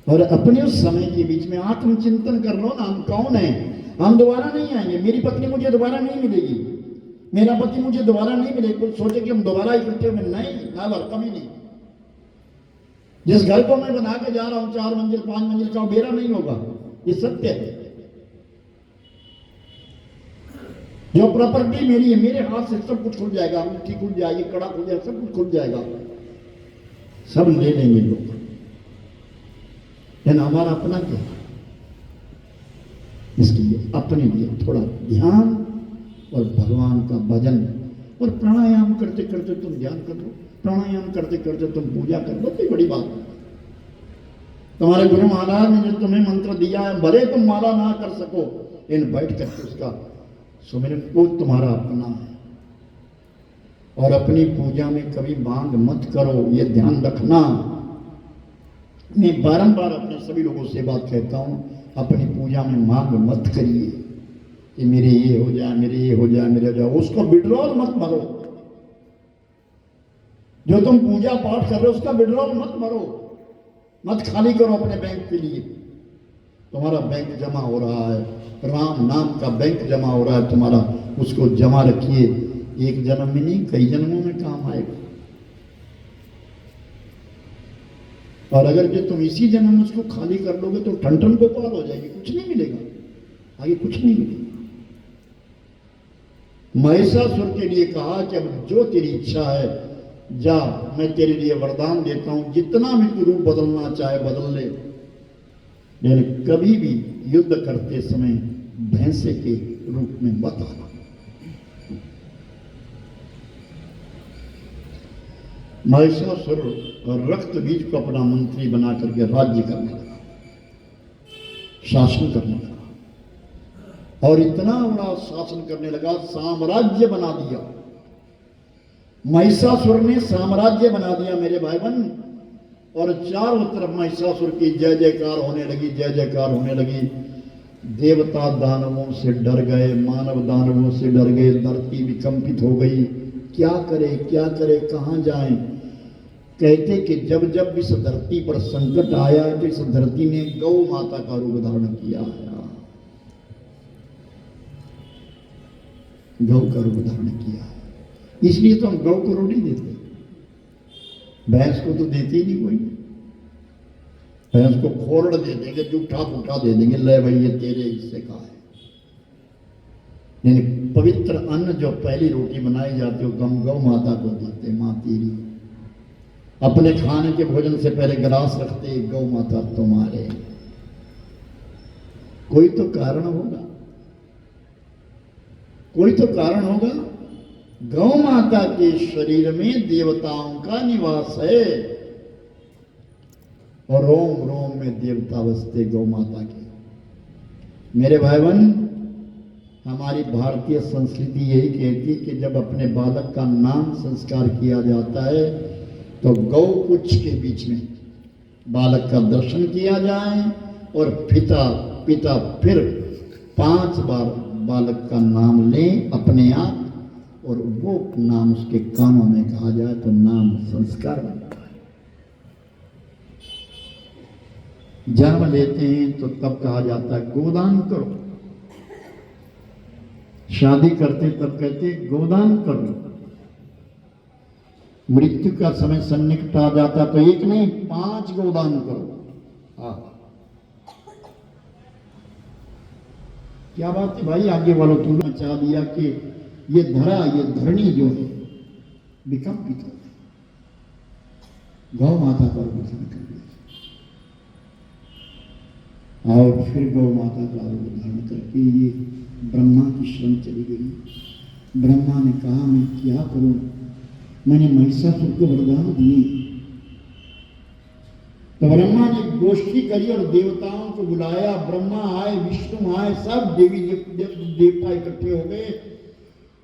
और अपने उस समय के बीच में आत्मचिंतन कर लो ना, हम कौन हैं? हम दोबारा नहीं आएंगे। मेरी पत्नी मुझे दोबारा नहीं मिलेगी, मेरा पति मुझे दोबारा नहीं मिलेगा। कुछ सोचे कि हम दोबारा इकट्ठे होंगे, नहीं, नेवर, कभी नहीं। जिस घर को मैं बना के जा रहा हूं 4 मंजिल 5 मंजिल का, मेरा नहीं होगा, ये सत्य है। जो प्रॉपर्टी मेरी है, मेरे हाथ से सब कुछ खुल जाएगा, अंगूठी खुल जाएगी, कड़ा खुल जाएगा, सब कुछ खुल जाएगा, सब ले लेंगे लोग। लेकिन हमारा अपना क्या? इसलिए अपने लिए थोड़ा ध्यान और भगवान का भजन और प्राणायाम करते करते तुम ध्यान कर लो, प्राणायाम करते करते तुम पूजा कर लो, कोई बड़ी बात नहीं। तुम्हारे गुरु महाराज ने जो तुम्हें मंत्र दिया है, भले तुम माला ना कर सको, इन बैठ करके उसका सुमिरन, वो तुम्हारा अपना है। और अपनी पूजा में कभी मांग मत करो, ये ध्यान रखना। मैं बारंबार अपने सभी लोगों से बात कहता हूं, अपनी पूजा में मांग मत करिए कि मेरे ये हो जाए, मेरे ये हो जाए, मेरे हो जाए। उसको विड्रॉल मत भरो। जो तुम पूजा पाठ कर रहे हो उसका विड्रॉल मत भरो, मत खाली करो अपने बैंक के लिए। तुम्हारा बैंक जमा हो रहा है, राम नाम का बैंक जमा हो रहा है तुम्हारा, उसको जमा रखिए। एक जन्म में नहीं, कई जन्मों में काम आएगा। और अगर जो तुम इसी जन्म में उसको खाली कर लोगे तो ठन गोपाल हो जाएगी, कुछ नहीं मिलेगा, आगे कुछ नहीं मिलेगा। महिषासुर के लिए कहा कि अब जो तेरी इच्छा है जा, मैं तेरे लिए वरदान देता हूं, जितना भी तू रूप बदलना चाहे बदल ले, लेकिन कभी भी युद्ध करते समय भैंसे के रूप में मत आना। महिषासुर रक्त बीज को अपना मंत्री बना करके राज्य करने लगा, शासन करने लगा, और इतना बड़ा शासन करने लगा, साम्राज्य बना दिया। महिषासुर ने साम्राज्य बना दिया मेरे भाई बहन, और चारों तरफ महिषासुर की जय जयकार होने लगी, जय जयकार होने लगी। देवता दानवों से डर गए, मानव दानवों से डर गए, धरती विकंपित हो गई। क्या करे, क्या करे, कहां जाएं? कहते कि जब जब इस धरती पर संकट आया तो इस धरती ने गौ माता का रूप धारण किया है, गौ का रूप धारण किया है। इसलिए तो हम गौ को रोटी देते, भैंस को तो देते ही नहीं कोई। भैंस को खोरड़ दे देंगे, जूठा फूठा दे देंगे, ले भाई ये तेरे हिस्से का है। यानी पवित्र अन्न जो पहली रोटी बनाई जाती है गौ माता को देते, माँ तेरी। अपने खाने के भोजन से पहले गिलास रखते, गौ माता तुम्हारे। कोई तो कारण होगा, कोई तो कारण होगा। गौ माता के शरीर में देवताओं का निवास है, और रोम रोम में देवता बसते गौ माता के। मेरे भाई बहन, हमारी भारतीय संस्कृति यही कहती है कि जब अपने बालक का नाम संस्कार किया जाता है तो गौ कुछ के बीच में बालक का दर्शन किया जाए, और पिता फिर 5 बार बालक का नाम लें अपने आप, और वो नाम उसके कानों में कहा जाए तो नाम संस्कार बनता है। जन्म लेते हैं तो तब कहा जाता है गोदान करो, शादी करते तब कहते गोदान करो। मृत्यु का समय सन्निकट आ जाता तो 1 नहीं 5 गोदान करो। क्या बात है भाई, आगे वालों तूने चाह दिया कि ये धरा, ये धरणी जो है विकंपित हो गई, गौ माता का रूप धारण कर दिया। और फिर गौ माता का रूप धारण करके ये ब्रह्मा की शरण चली गई। ब्रह्मा ने कहा मैं क्या करूं, मैंने महिषासुर को वरदान दिए। तो ब्रह्मा ने गोष्ठी करी और देवताओं को बुलाया। ब्रह्मा आए, विष्णु आए, सब देवी देवता इकट्ठे हो गए।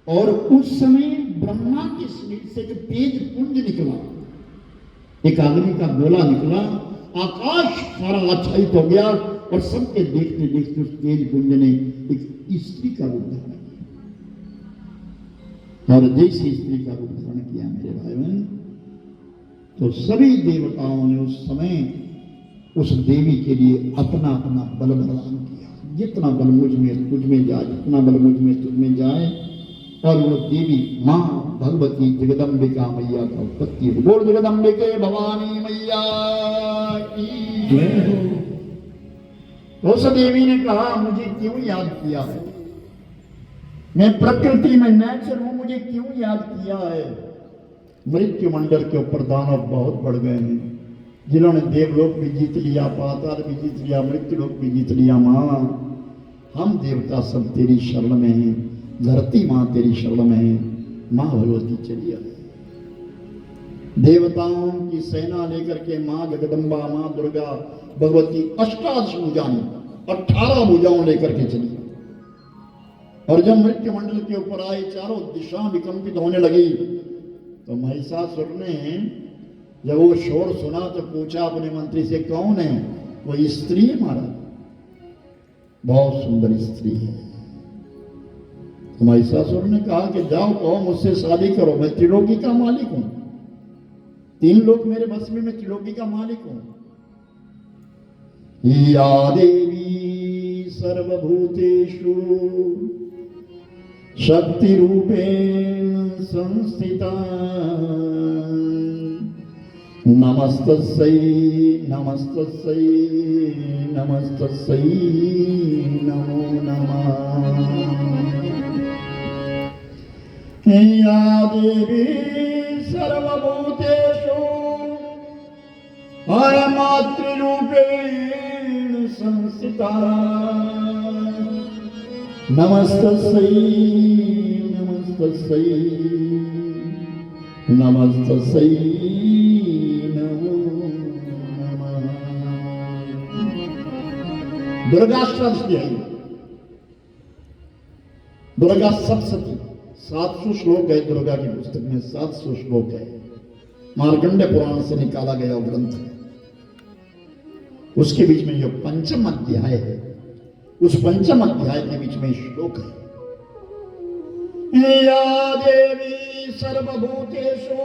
और उस समय ब्रह्मा के शरीर से एक तेज पुंज निकला, एक अग्नि का गोला निकला, आकाश सारा आच्छादित हो गया और सबके देखते देखते उस तेज पुंज ने एक स्त्री का रूप धारण किया। और जैसे स्त्री का रूप धारण किया मेरे भाई बहन, तो सभी देवताओं ने उस समय उस देवी के लिए अपना अपना बल प्रदान किया। जितना बल मुझ में तुझ में जाए, जितना बल मुझ में तुझ में जाए। और वो देवी मां भगवती जगदम्बिका मैया का उत्पत्ति हो। बोल जगदम्बिके भवानी मैया की जय हो। तो उस देवी ने कहा मुझे क्यों याद किया है, मैं प्रकृति में नेचर हूं, मुझे क्यों याद किया है। मृत्यु मंडल के ऊपर दानव बहुत बढ़ गए हैं, जिन्होंने देवलोक भी जीत लिया, पाताल भी जीत लिया, मृत्युलोक भी जीत लिया। मां हम देवता सब तेरी शरण में हैं, धरती मां तेरी शरण में है। मां भगवती चली आई, देवताओं की सेना लेकर के मां जगदम्बा, मां दुर्गा भगवती अष्टादश भुजाएं, 18 भुजाओं लेकर के चली। और जब मृत्यु मंडल के ऊपर आई, चारों दिशा विकंपित होने लगी, तो महिषासुर ने जब वो शोर सुना तो पूछा अपने मंत्री से, कौन है? वो स्त्री है महाराज, बहुत सुंदर स्त्री है। तो महिषासुर ने कहा कि जाओ कहो मुझसे शादी करो, मैं त्रिलोकी का मालिक हूं, 3 लोक मेरे बस में, मैं त्रिलोकी का मालिक हूं। या देवी सर्वभूतेषु शक्ति रूपेण संस्थिता, नमस्तस्यै नमस्तस्यै नमस्तस्यै नमो नमः। या देवी सर्वभूतेषु मातृरूपेण संस्थिता, नमस्तस्यै नमस्तस्यै नमस्तस्यै नमो नमः। दुर्गा सप्तशती है, दुर्गा सप्तशती 700 श्लोक है दुर्गा की पुस्तक में, 700 श्लोक है, मार्कंडे पुराण से निकाला गया ग्रंथ है। उसके बीच में जो 5म अध्याय है, उस 5म अध्याय के बीच में श्लोक है, या देवी सर्वभूतेषु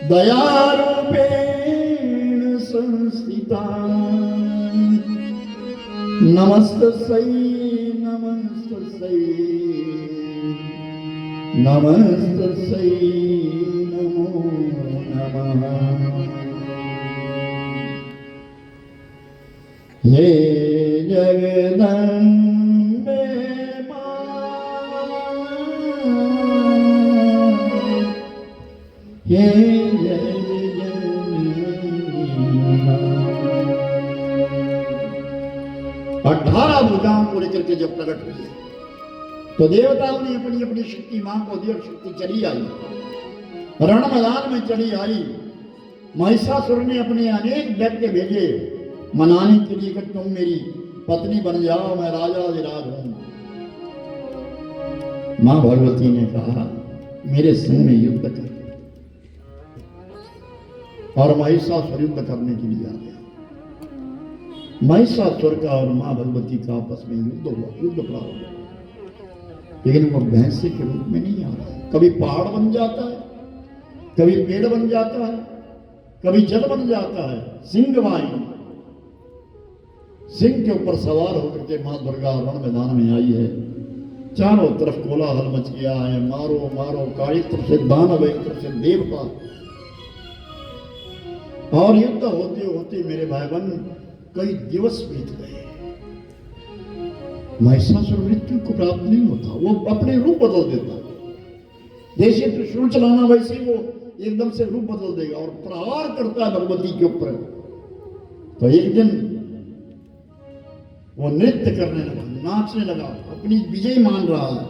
दयारूपेण संस्थिता, नमस्तस्यै नमस्तस्यै नमस्तस्यै नमो नमः। हे जगदम्बे हे जगदम्बे। 18 भुजाओं को लेकर के जब प्रकट हुए तो देवताओं ने अपनी अपनी शक्ति मां को दी और शक्ति चली आई, रण मैदान में चली आई। महिषासुर ने अपने अनेक दैत्य भेजे मनाने के लिए कि तुम मेरी पत्नी बन जाओ, मैं राजा अधिराज हूं। मां भगवती ने कहा मेरे संग में युद्ध कर, और महिषासुर युद्ध करने के लिए आ गया। महिषासुर का और मां भगवती का आपस में युद्ध हुआ, युद्ध प्रारंभ हुआ, लेकिन वो भैंसे के रूप में नहीं आ रहा है। कभी पहाड़ बन जाता है, कभी पेड़ बन जाता है, कभी जल बन जाता है। सिंहवाहिनी, सिंह के ऊपर सवार होकर के मां दुर्गा रण मैदान में आई है। चारों तरफ कोलाहल मच गया है, मारो मारो, एक तरफ से दानव, एक तरफ से देवता, और युद्ध होते होते मेरे भाई बहन कई दिवस बीत गए। महिषासुर मृत्यु को प्राप्त नहीं होता, वो अपने रूप बदल देता। जैसे त्रिशूल चलाना वैसे वो एकदम से रूप बदल देगा और प्रहार करता है भगवती के ऊपर। तो एक दिन वो नृत्य करने लगा, नाचने लगा, अपनी विजय मान रहा है,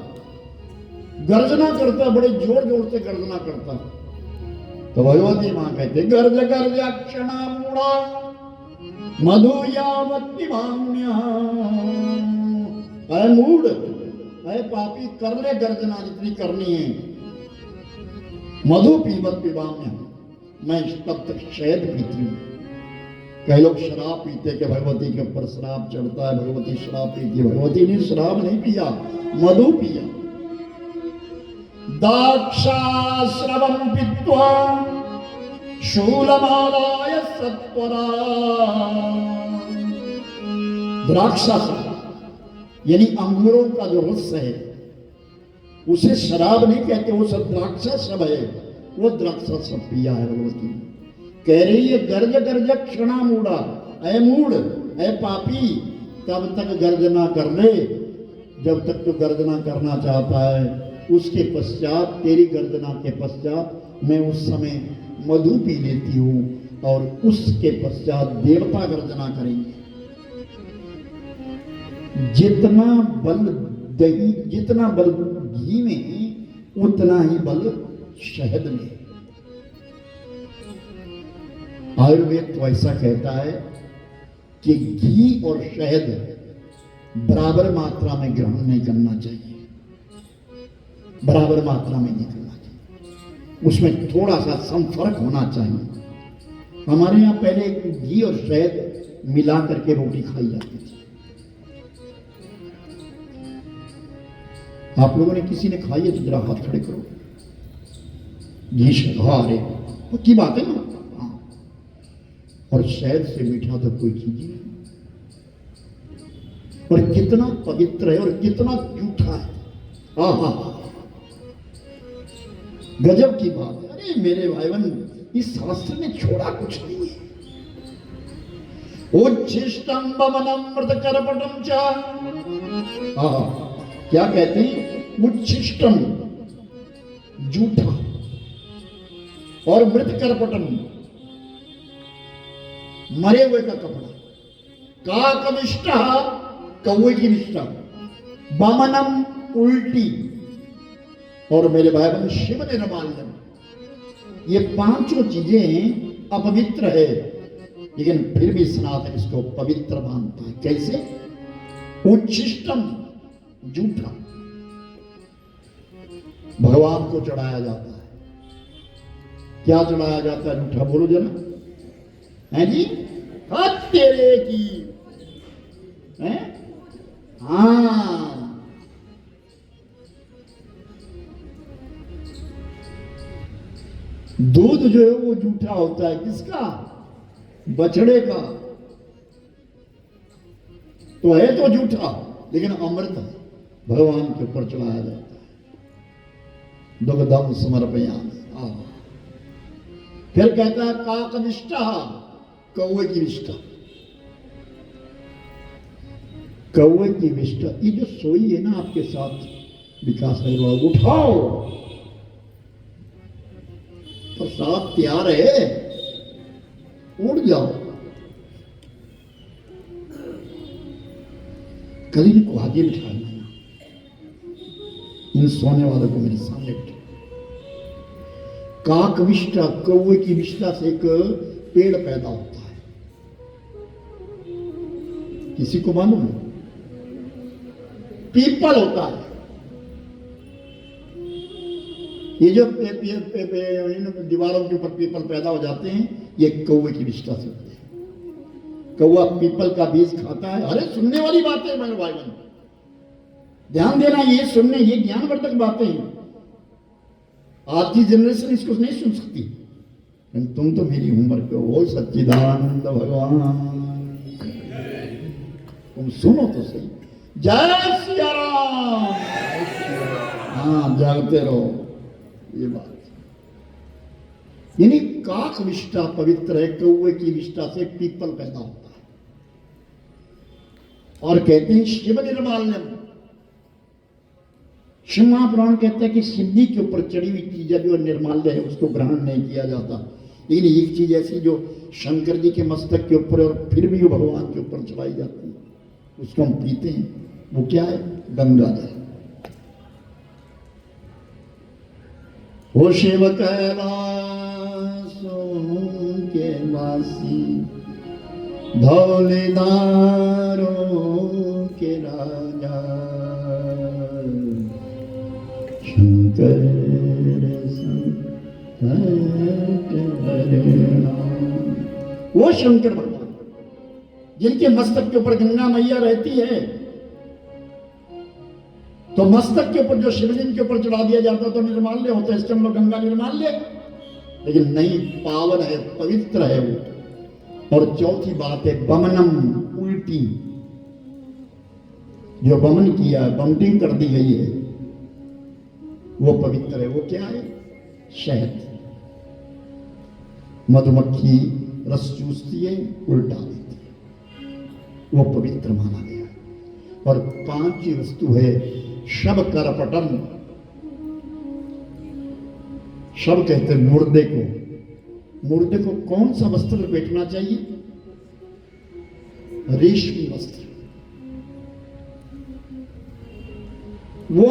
गर्जना करता, बड़े जोर जोर से गर्जना करता। तो भगवती मां कहते गर्ज गर्ज क्षणा मूढ़ा मधु यावती भाम्या। अय मूढ़, अय पापी, कर ले गर्जना जितनी करनी है। मधु पीबत पिबाम्या, मैं तब तक शहद पीती हूँ। कई लोग शराब पीते कि भगवती के ऊपर शराब चढ़ता है, भगवती शराब पीती। भगवती ने शराब नहीं पिया, मधु पिया। दाक्षाश्रवं पीत्वा शूलमादाय सत्वरा। द्राक्षाश्रव यानी अंगूरों का जो रस है उसे शराब नहीं कहते, वो सब द्राक्षाश्रव है। वो द्राक्षाश्रव पिया है भगवती। कह रही है गर्ज गर्ज क्षणा मूढ़ा, ऐ मूढ़ ऐ पापी, तब तक गर्जना कर ले जब तक तो गर्जना करना चाहता है। उसके पश्चात, तेरी गर्जना के पश्चात मैं उस समय मधु पी लेती हूँ और उसके पश्चात देवता गर्जना करेंगे। जितना बल दही, जितना बल घी में उतना ही बल शहद में। आयुर्वेद तो ऐसा कहता है कि घी और शहद बराबर मात्रा में ग्रहण नहीं करना चाहिए, बराबर मात्रा में नहीं करना चाहिए, उसमें थोड़ा सा संफर्क होना चाहिए। हमारे यहाँ पहले घी और शहद मिला करके रोटी खाई जाती थी। आप लोगों ने किसी ने खाई है तो जरा हाथ खड़े करो। घी शहद, हाँ, अरे पक्की बात है ना। और शहद से मीठा तो कोई चीज नहीं। और कितना पवित्र है और कितना जूठा है। हाँ हाँ, गजब की बात है। अरे मेरे भाईवन, इस शास्त्र ने छोड़ा कुछ नहीं है। उच्छिष्टम बमनमृत करपटम च, क्या कहते हैं? उच्छिष्टम जूठा और मृत करपटम मरे हुए का कपड़ा। काकविष्ट कौवे की विष्टा, बमनम उल्टी, और मेरे भाई बहन शिव निर्माल्यम। ये पांचों चीजें अपवित्र है, लेकिन फिर भी सनातन इसको पवित्र मानता है। कैसे? उच्छिष्टम जूठा भगवान को चढ़ाया जाता है। क्या चढ़ाया जाता है जूठा? बोलो जरा। है जी? तेरे की है? हाँ, दूध जो है वो जूठा होता है। किसका? बछड़े का। तो है तो जूठा, लेकिन अमृत भगवान के ऊपर चढ़ाया जाता है। दुग्धम समर्पयामि। फिर कहता है काकनिष्ठा, कौवे की विष्ठा। कौवे की विष्ठा, ये जो सोई है ना आपके साथ विकास अग्रवाल, उठाओ, प्रसाद तैयार है, उड़ जाओ। कल इनको आगे बिठाना, इन सोने वालों को मेरे सामने बिठा। काक विष्ठा, कौवे की विष्ठा से एक पेड़ पैदा होता है। किसी को मालूम है? पीपल होता है। ये जो दीवारों के ऊपर पीपल पैदा हो जाते हैं, ये कौवे की विष्ठा से होते हैं। कौवा पीपल का बीज खाता है। अरे सुनने वाली बात है मेरे भाई बहन, ध्यान देना, ये सुनने, ये ज्ञानवर्धक बातें हैं। आज की जनरेशन इसको नहीं सुन सकती, तुम तो मेरी उम्र के हो। सच्चिदानंद भगवान, तुम सुनो तो सही। जय सिया राम। हाँ, जागते रहो। ये बात यानी काक विष्ठा पवित्र है, कौवे की विष्ठा से पीपल पैदा होता है। और कहते हैं शिव निर्माल्यम। शिव महापुराण कहते हैं कि शिव जी के ऊपर चढ़ी हुई चीज जो निर्माल्य है उसको ग्रहण नहीं किया जाता। लेकिन एक चीज ऐसी जो शंकर जी के मस्तक के ऊपर और फिर भी वो भगवान के ऊपर चढ़ाई जाती है, उसको हम पीते हैं। वो क्या है? गंगा जल। वो शिव कैलाशों के वासी, धौलेदारों के राजा, शंकर वो शंकर भगवान जिनके मस्तक के ऊपर गंगा मैया रहती है, तो मस्तक के ऊपर जो शिवलिंग के ऊपर चढ़ा दिया जाता तो निर्माल्य होता है, इसके हम लोग गंगा निर्माल्य, लेकिन नहीं, पावन है, पवित्र है वो। और चौथी बात है बमनम, उल्टी, जो बमन किया, बमटिंग कर दी गई है, वो पवित्र है। वो क्या है? शहद, मधुमक्खी रस चूसती है, उल्टा देती है, वो पवित्र माना गया। और पांचवी वस्तु है शब करपटम। शब कहते हैं मुर्दे को। मुर्दे को कौन सा वस्त्र लपेटना चाहिए? रेशमी वस्त्र। वो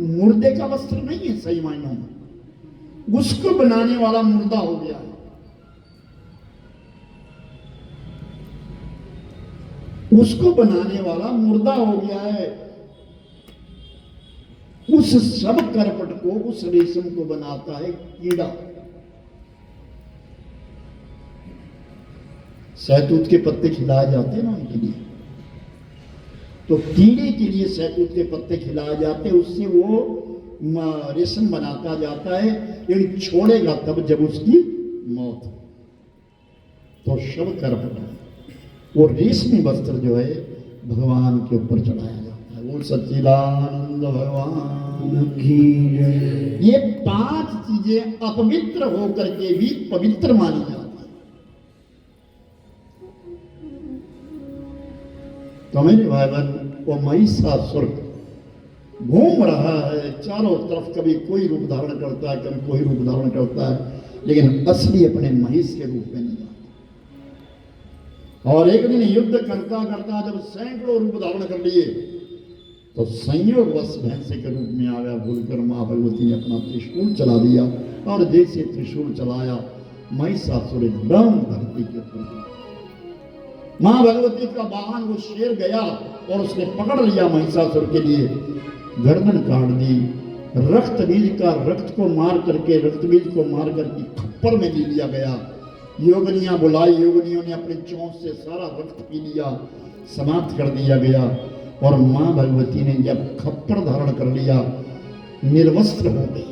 मुर्दे का वस्त्र नहीं है सही मायनों में, उसको बनाने वाला मुर्दा हो गया है। उसको बनाने वाला मुर्दा हो गया है। उस सब करपट को, उस रेशम को बनाता है कीड़ा। सहतूत के पत्ते खिलाए जाते हैं ना उनके लिए, तो कीड़े के लिए सहतूत के पत्ते खिलाए जाते हैं, उससे वो रेशम बनाता जाता है, लेकिन छोड़ेगा तब जब उसकी मौत हो। तो शव करपट, वो रेशमी वस्त्र जो है भगवान के ऊपर चढ़ाया जाता है। वो सच्चिदानंद भगवान की जय। ये पांच चीजें अपवित्र होकर के भी पवित्र मानी जाती है। तो मेरे भाई बहन, वो महिषासुर घूम रहा है चारों तरफ, कभी कोई रूप धारण करता है, कभी कोई रूप धारण करता है, लेकिन असली अपने महिष के रूप में नहीं आता। और एक दिन युद्ध करता करता जब सैकड़ों रूप धारण कर लिए, तो संयोगवश भैंसे के रूप में आ गया। भूलकर मां भगवती ने अपना त्रिशूल चला दिया, और जैसे त्रिशूल चलाया, महिषासुर एकदम धरती के ऊपर। मां भगवती का वाहन वो शेर गया और उसने पकड़ लिया महिषासुर के लिए, गर्दन काट दी, रक्त बीज को मार करके खप्पर में ले लिया गया। योगनियां बुलाई, योगनियों ने अपने चोंच से सारा रक्त पी लिया, समाप्त कर दिया गया। और मां भगवती ने जब खप्पर धारण कर लिया, निर्वस्त्र हो गई।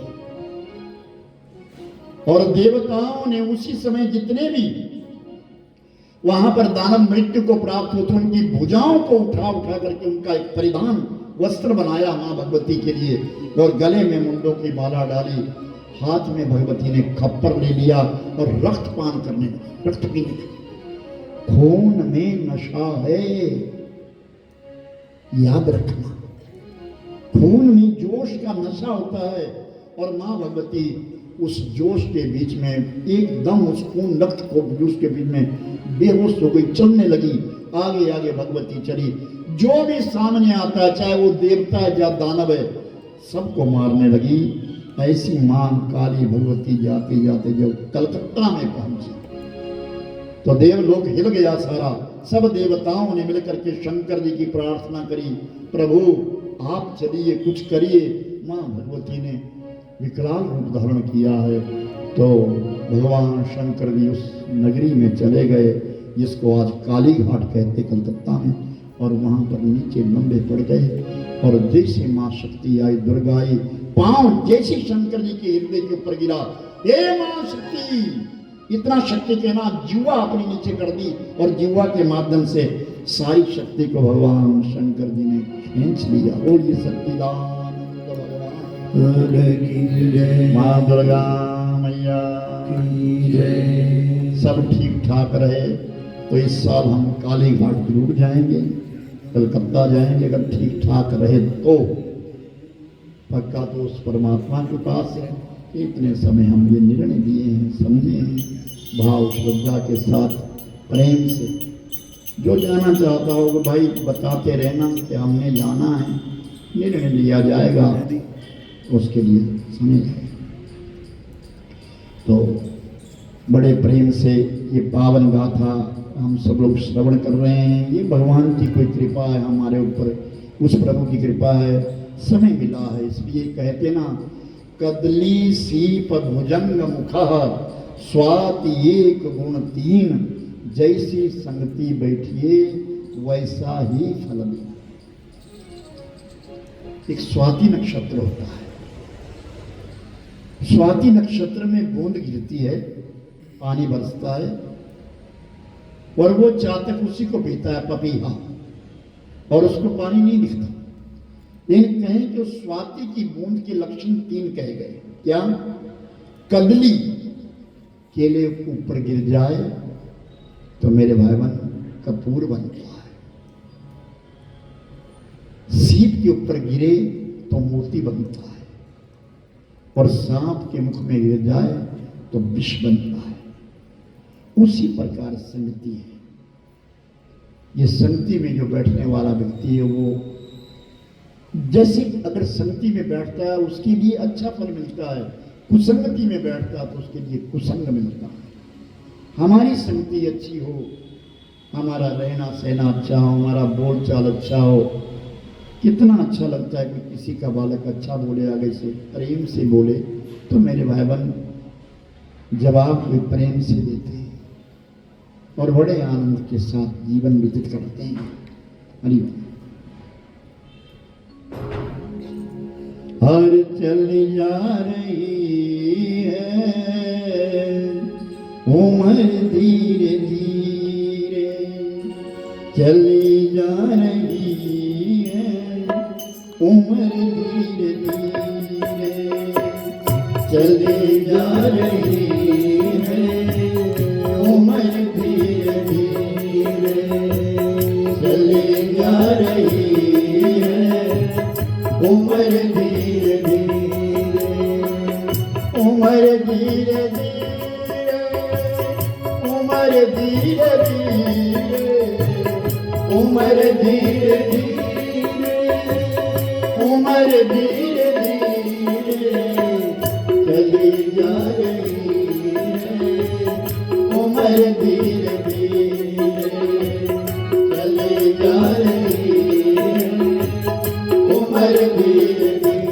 और देवताओं ने उसी समय जितने भी वहां पर दानव मृत्यु को प्राप्त होते, उनकी भुजाओं को उठा करके उनका एक परिधान वस्त्र बनाया मां भगवती के लिए, और गले में मुंडों की माला डाली, हाथ में भगवती ने खप्पर ले लिया और रक्त पीने लगी। खून में नशा है, याद रखना, खून में जोश का नशा होता है। और मां भगवती उस जोश के बीच में एकदम उस खून रक्त को जोश के बीच में बेहोश हो गई, चलने लगी, आगे आगे भगवती चली। जो भी सामने आता है, चाहे वो देवता है या दानव है, सबको मारने लगी। ऐसी मां काली भगवती जाते जाते जब कलकत्ता में पहुंची, तो देवलोक हिल गया सारा। सब देवताओं ने मिलकर के शंकर जी की प्रार्थना करी, प्रभु आप चलिए, कुछ करिए। मां भगवती ने विकराल रूप धारण किया है, तो भगवान शंकर जी उस नगरी में चले गए, जिसको आज काली घाट कहते कलकत्ता में, और वहां पर नीचे लंबे पड़ गए। और जैसे मां शक्ति आई, दुर्गा आई, पांव जैसे शंकर जी के हृदय के ऊपर गिरा, हे मां शक्ति, इतना शक्ति के ना जीवा अपनी नीचे कर दी, और जीवा के माध्यम से सारी शक्ति को भगवान शंकर जी ने खींच लिया। और ये सच्चिदानंद भगवान की जय, मां दुर्गा मैया की जय। सब ठीक ठाक रहे तो इस साल हम काली घाट जरूर जाएंगे, कलकत्ता जाएंगे। अगर ठीक ठाक रहे तो पक्का तो उस परमात्मा के पास है। इतने समय हम ये निर्णय दिए हैं, समझे हैं, भाव श्रद्धा के साथ प्रेम से। जो जाना चाहता होगा भाई बताते रहना कि हमने जाना है, निर्णय लिया जाएगा, उसके लिए समय है। तो बड़े प्रेम से ये पावन गाथा हम सब लोग श्रवण कर रहे हैं। ये भगवान की कोई कृपा है हमारे ऊपर, उस प्रभु की कृपा है, समय मिला है। इसलिए कहते ना कदली सीप भुजंग मुखः स्वाति एक गुण तीन, जैसी संगति बैठिए वैसा ही फल मिले। एक स्वाति नक्षत्र होता है, स्वाति नक्षत्र में बूंद गिरती है, पानी बरसता है और वो चातक उसी को पीता है, पपीहा, और उसको पानी नहीं दिखता। लेकिन कहें कि उस स्वाति की बूंद के लक्षण 3 कहे गए। क्या? कदली, केले ऊपर गिर जाए तो मेरे भाई बहन कपूर बनता है, सीप के ऊपर गिरे तो मोती बनता है, और सांप के मुख में गिर जाए तो विष बनता है। उसी प्रकार संगति है। ये संगति में जो बैठने वाला व्यक्ति है वो जैसे अगर संगति में बैठता है उसके लिए अच्छा फल मिलता है, कुसंगति में बैठता है तो उसके लिए कुसंग मिलता है। हमारी संगति अच्छी हो, हमारा रहना सहना अच्छा हो, हमारा बोल चाल अच्छा हो, कितना अच्छा लगता है कि किसी का बालक अच्छा बोले, आगे से प्रेम से बोले तो मेरे भाई बहन जवाब भी प्रेम से देते हैं और बड़े आनंद के साथ जीवन व्यतीत करते हैं। हरि हर चली जा रही है उम्र धीरे धीरे, चली जा रही है उम्र धीरे धीरे, चली जा रही है उम्र धीरे धीरे, चली जा रही है उम्र धीरे धीरे, उम्र धीरे धीरे, उम्र धीरे धीरे, उम्र धीरे धीरे, उम्र धीरे धीरे, चली जा रही है उम्र धीरे धीरे, चली जा रही है उम्र धीरे धीरे।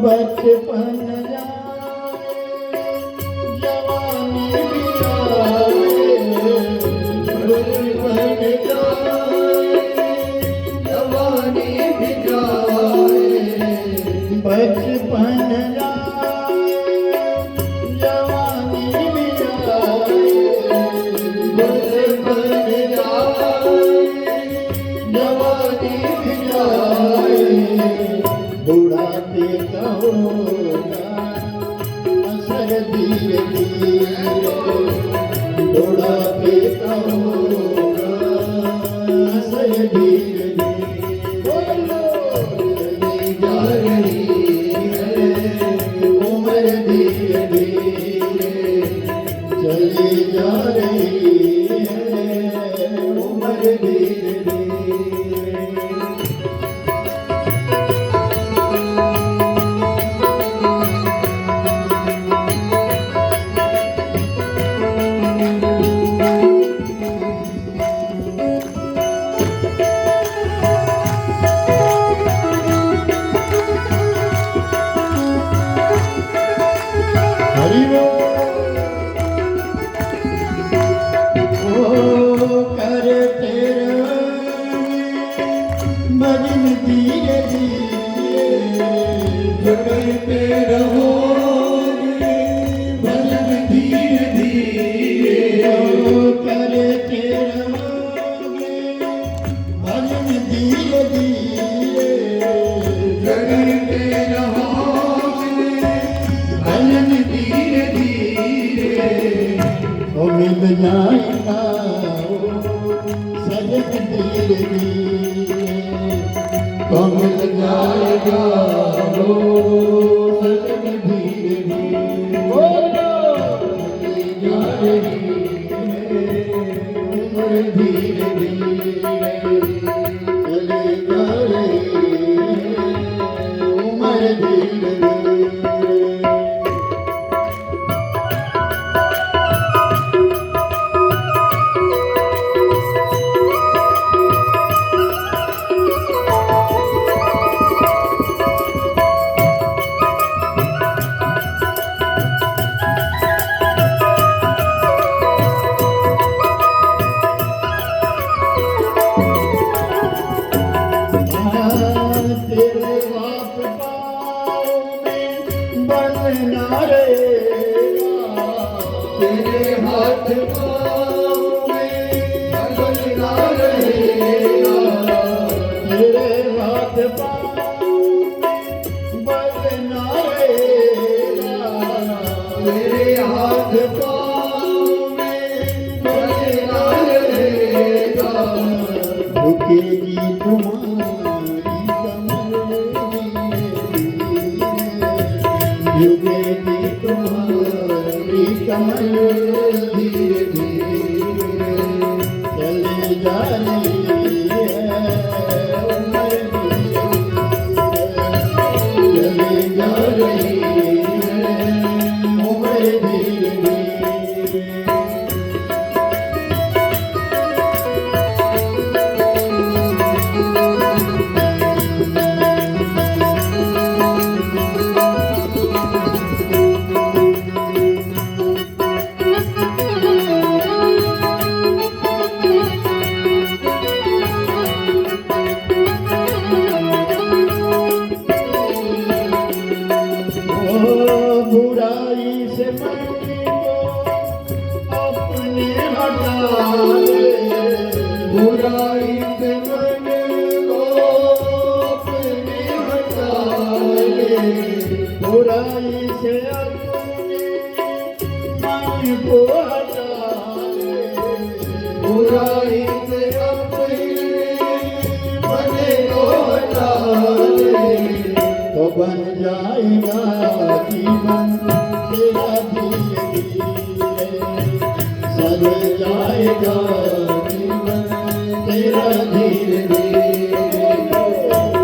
बचपन जवानी भी जवानी भी बचपन जवानी भी जवानी भी बुढ़ापे का होगा असर धीरे धीरे, बुढ़ापे का होगा असर धीरे धीरे, चली जा रही है उम्र धीरे धीरे, चली जा रही है उम्र धीरे धीरे। भजन धीरे धीरे करते रहोगे, भजन धीरे धीरे करते रहोगे, भजन धीरे धीरे करते रहोगे, भजन धीरे धीरे तो मिल जाएगा सजन धीरे धीरे, तो मिल जाएगा वो सजन धीरे धीरे। बनना रहेगा, तेरे हाथ पाँव में बदलना रहेगा, तेरे हाथ पाँव बनना रहेगा, तेरे हाथ पाँव में बदलना रहेगा, झुकेगी तुम्हारी कमर, झुकेगी तुम्हारी कमर, धीरे धीरे चली जा रही है उम्र चली जा रही है उम्र धीरे धीरे। बुराई से मन को अपने हटा ले, बुराई से मन को अपने हटा ले, बुराई से अपने मन को हटा ले, बुराई से अपने मन को हटा ले, तो बन जाएगा जीवन तेरा धीरे धीरे, सज जाएगा जीवन तेरा धीरे धीरे।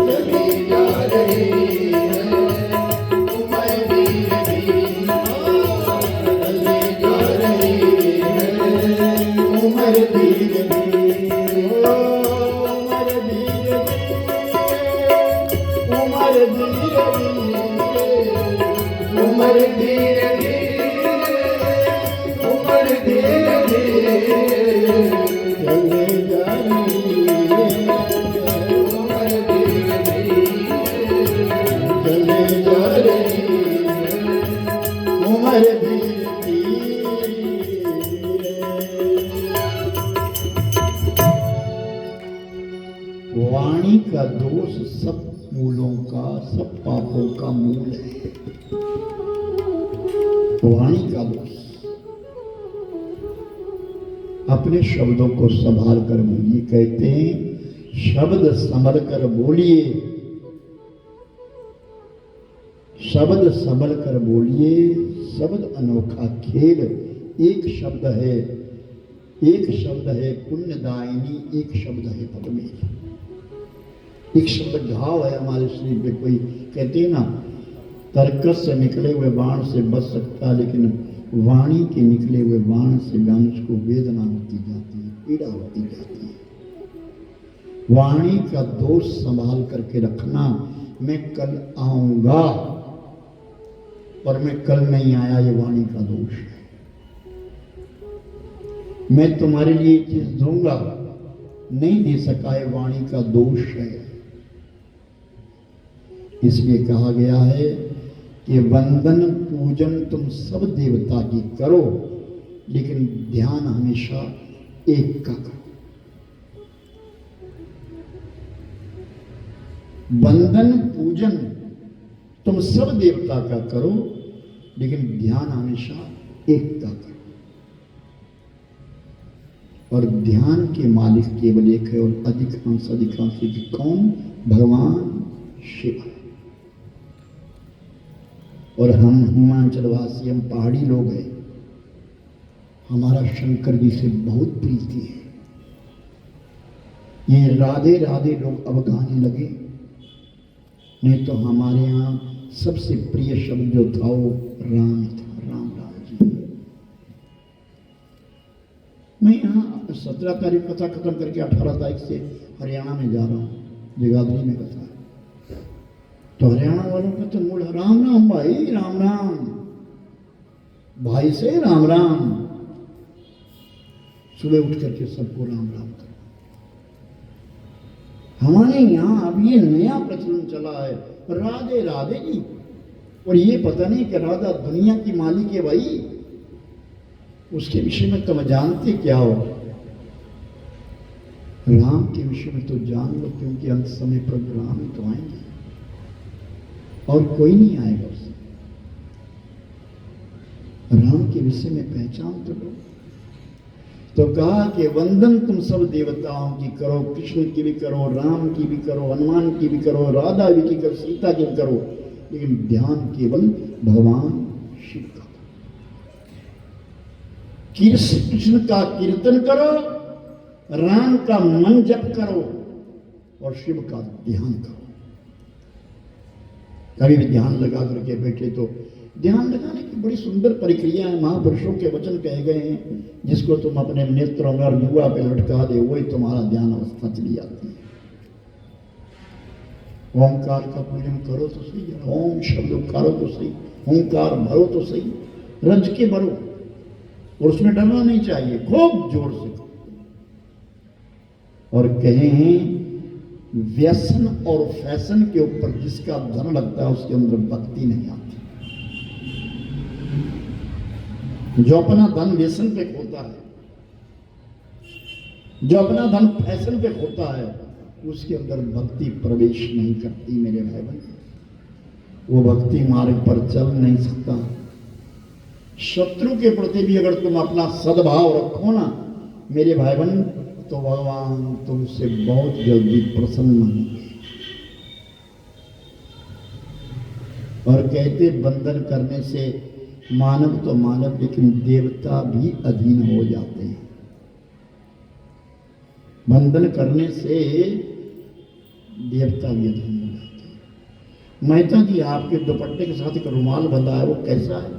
चली जा रही है उम्र धीरे धीरे, चली जा रही है उम्र धीरे धीरे, उम्र धीरे धीरे, उम्र धीरे धीरे, उम्र धीरे धीरे, उम्र धीरे धीरे, चले जा रही है, उम्र धीरे धीरे, चले जा रही है उम्र धीरे धीरे। वाणी का दोष सब मूलों का, सब पापों का मूल है। वाणी का दोष। अपने शब्दों को संभाल कर बोलिए। कहते हैं शब्द संभल कर बोलिए, शब्द संभल कर बोलिए, शब्द अनोखा खेल। एक शब्द है, एक शब्द है पुण्यदायिनी, एक शब्द है पद्मेल। एक शब्द घाव है हमारे शरीर पे। कोई कहते हैं ना, तर्कस से निकले हुए बाण से बच सकता, लेकिन वाणी के निकले हुए बाण से मनुष्य को वेदना होती जाती है, पीड़ा होती जाती है। वाणी का दोष संभाल करके रखना। मैं कल आऊंगा और मैं कल नहीं आया, ये वाणी का दोष है। मैं तुम्हारे लिए चीज दूंगा, नहीं दे सका, ये वाणी का दोष है। इसलिए कहा गया है कि वंदन पूजन तुम सब देवता की करो, लेकिन ध्यान हमेशा एक का करो। वंदन पूजन तुम सब देवता का करो, लेकिन ध्यान हमेशा एक का करो। और ध्यान के मालिक केवल एक है, और अधिकांश कौन? भगवान शिव। और हम हिमाचलवासी, हम पहाड़ी लोग हैं, हमारा शंकर जी से बहुत प्रीति है। ये राधे राधे लोग अब गाने लगे, नहीं तो हमारे यहाँ सबसे प्रिय शब्द जो था वो राम था, राम राम जी। मैं यहाँ 17 तारीख कथा खत्म करके 18 तारीख से हरियाणा में जा रहा हूँ, जगाधरी में कथा है। तो हरियाणा वालों का तो मूल राम राम भाई, राम राम भाई से राम राम। सुबह उठ करके सबको राम राम करो। हमारे यहाँ अब ये नया प्रचलन चला है, राधे राधे जी। और ये पता नहीं कि राधा दुनिया की मालिक है भाई, उसके विषय में तुम जानते क्या हो? राम के विषय में तो जान लो, क्योंकि अंत समय पर राम ही तो आएंगे और कोई नहीं आएगा उससे। राम के विषय में पहचान तो लो। तो कहा कि वंदन तुम सब देवताओं की करो, कृष्ण की भी करो, राम की भी करो, हनुमान की भी करो, राधा भी की करो, सीता की भी करो, लेकिन ध्यान केवल भगवान शिव का। कृष्ण का कीर्तन करो, राम का मन जप करो और शिव का ध्यान करो। कभी भी ध्यान लगा करके बैठे तो ध्यान लगाने की बड़ी सुंदर प्रक्रिया है। महापुरुषों के वचन कहे गए हैं, जिसको तुम अपने नेत्रों में और युवा पे लटका दे वही तुम्हारा ध्यान अवस्था चली जाती है। ओंकार का पूजन करो तो सही, ओम शब्द उकारो तो सही, ओंकार भरो तो सही, रज के भरो, और उसमें डरना नहीं चाहिए, खूब जोर से। और कहे हैं व्यसन और फैशन के ऊपर जिसका धन लगता है उसके अंदर भक्ति नहीं आती। जो अपना धन व्यसन पे खोता है, जो अपना धन फैशन पे खोता है, उसके अंदर भक्ति प्रवेश नहीं करती मेरे भाई बहन। वो भक्ति मार्ग पर चल नहीं सकता। शत्रु के प्रति भी अगर तुम अपना सद्भाव रखो ना मेरे भाई बहन, तो भगवान तुमसे बहुत जल्दी प्रसन्न होंगे। और कहते बंधन करने से मानव तो मानव, लेकिन देवता भी अधीन हो जाते हैं। बंधन करने से देवता भी अधीन हो जाते हैं। मेहता जी, आपके दुपट्टे के साथ एक रुमाल बंधा है, वो कैसा है?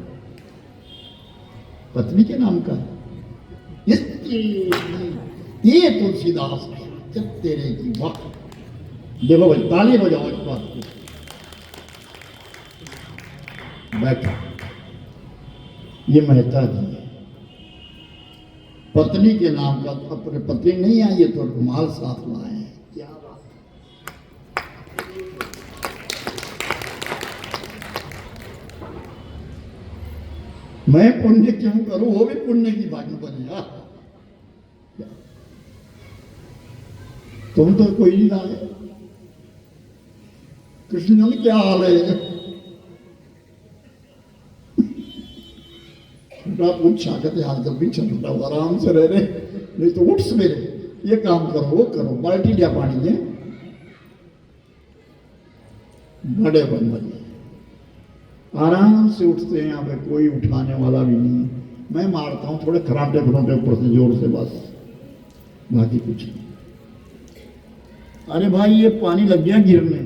पत्नी के नाम का है? ये तुलसीदास है, तेरे की वाह। देखो भाई, ताली बजाओ इस बात को। बैठो। ये मेहता जी है, पत्नी के नाम का। अपने पत्नी नहीं आई है तो रुमाल साथ लाए हैं। क्या बात। मैं पुण्य क्यों करूं, वो भी पुण्य की भागी बनेगा। तुम तो कोई नहीं लाए। कृष्ण ने क्या हाल है? पूछा कहते आजकल भी चल रहा, आराम से रह रहे, नहीं तो उठ सवेरे ये काम करो वो करो, बाल्टी लिया पानी है, बड़े बन बने आराम से उठते हैं। यहाँ पे कोई उठाने वाला भी नहीं है। मैं मारता हूँ थोड़े खराटे खराटे ऊपर से जोर से, बस, बाकी कुछ नहीं। अरे भाई, ये पानी लग गया गिरने।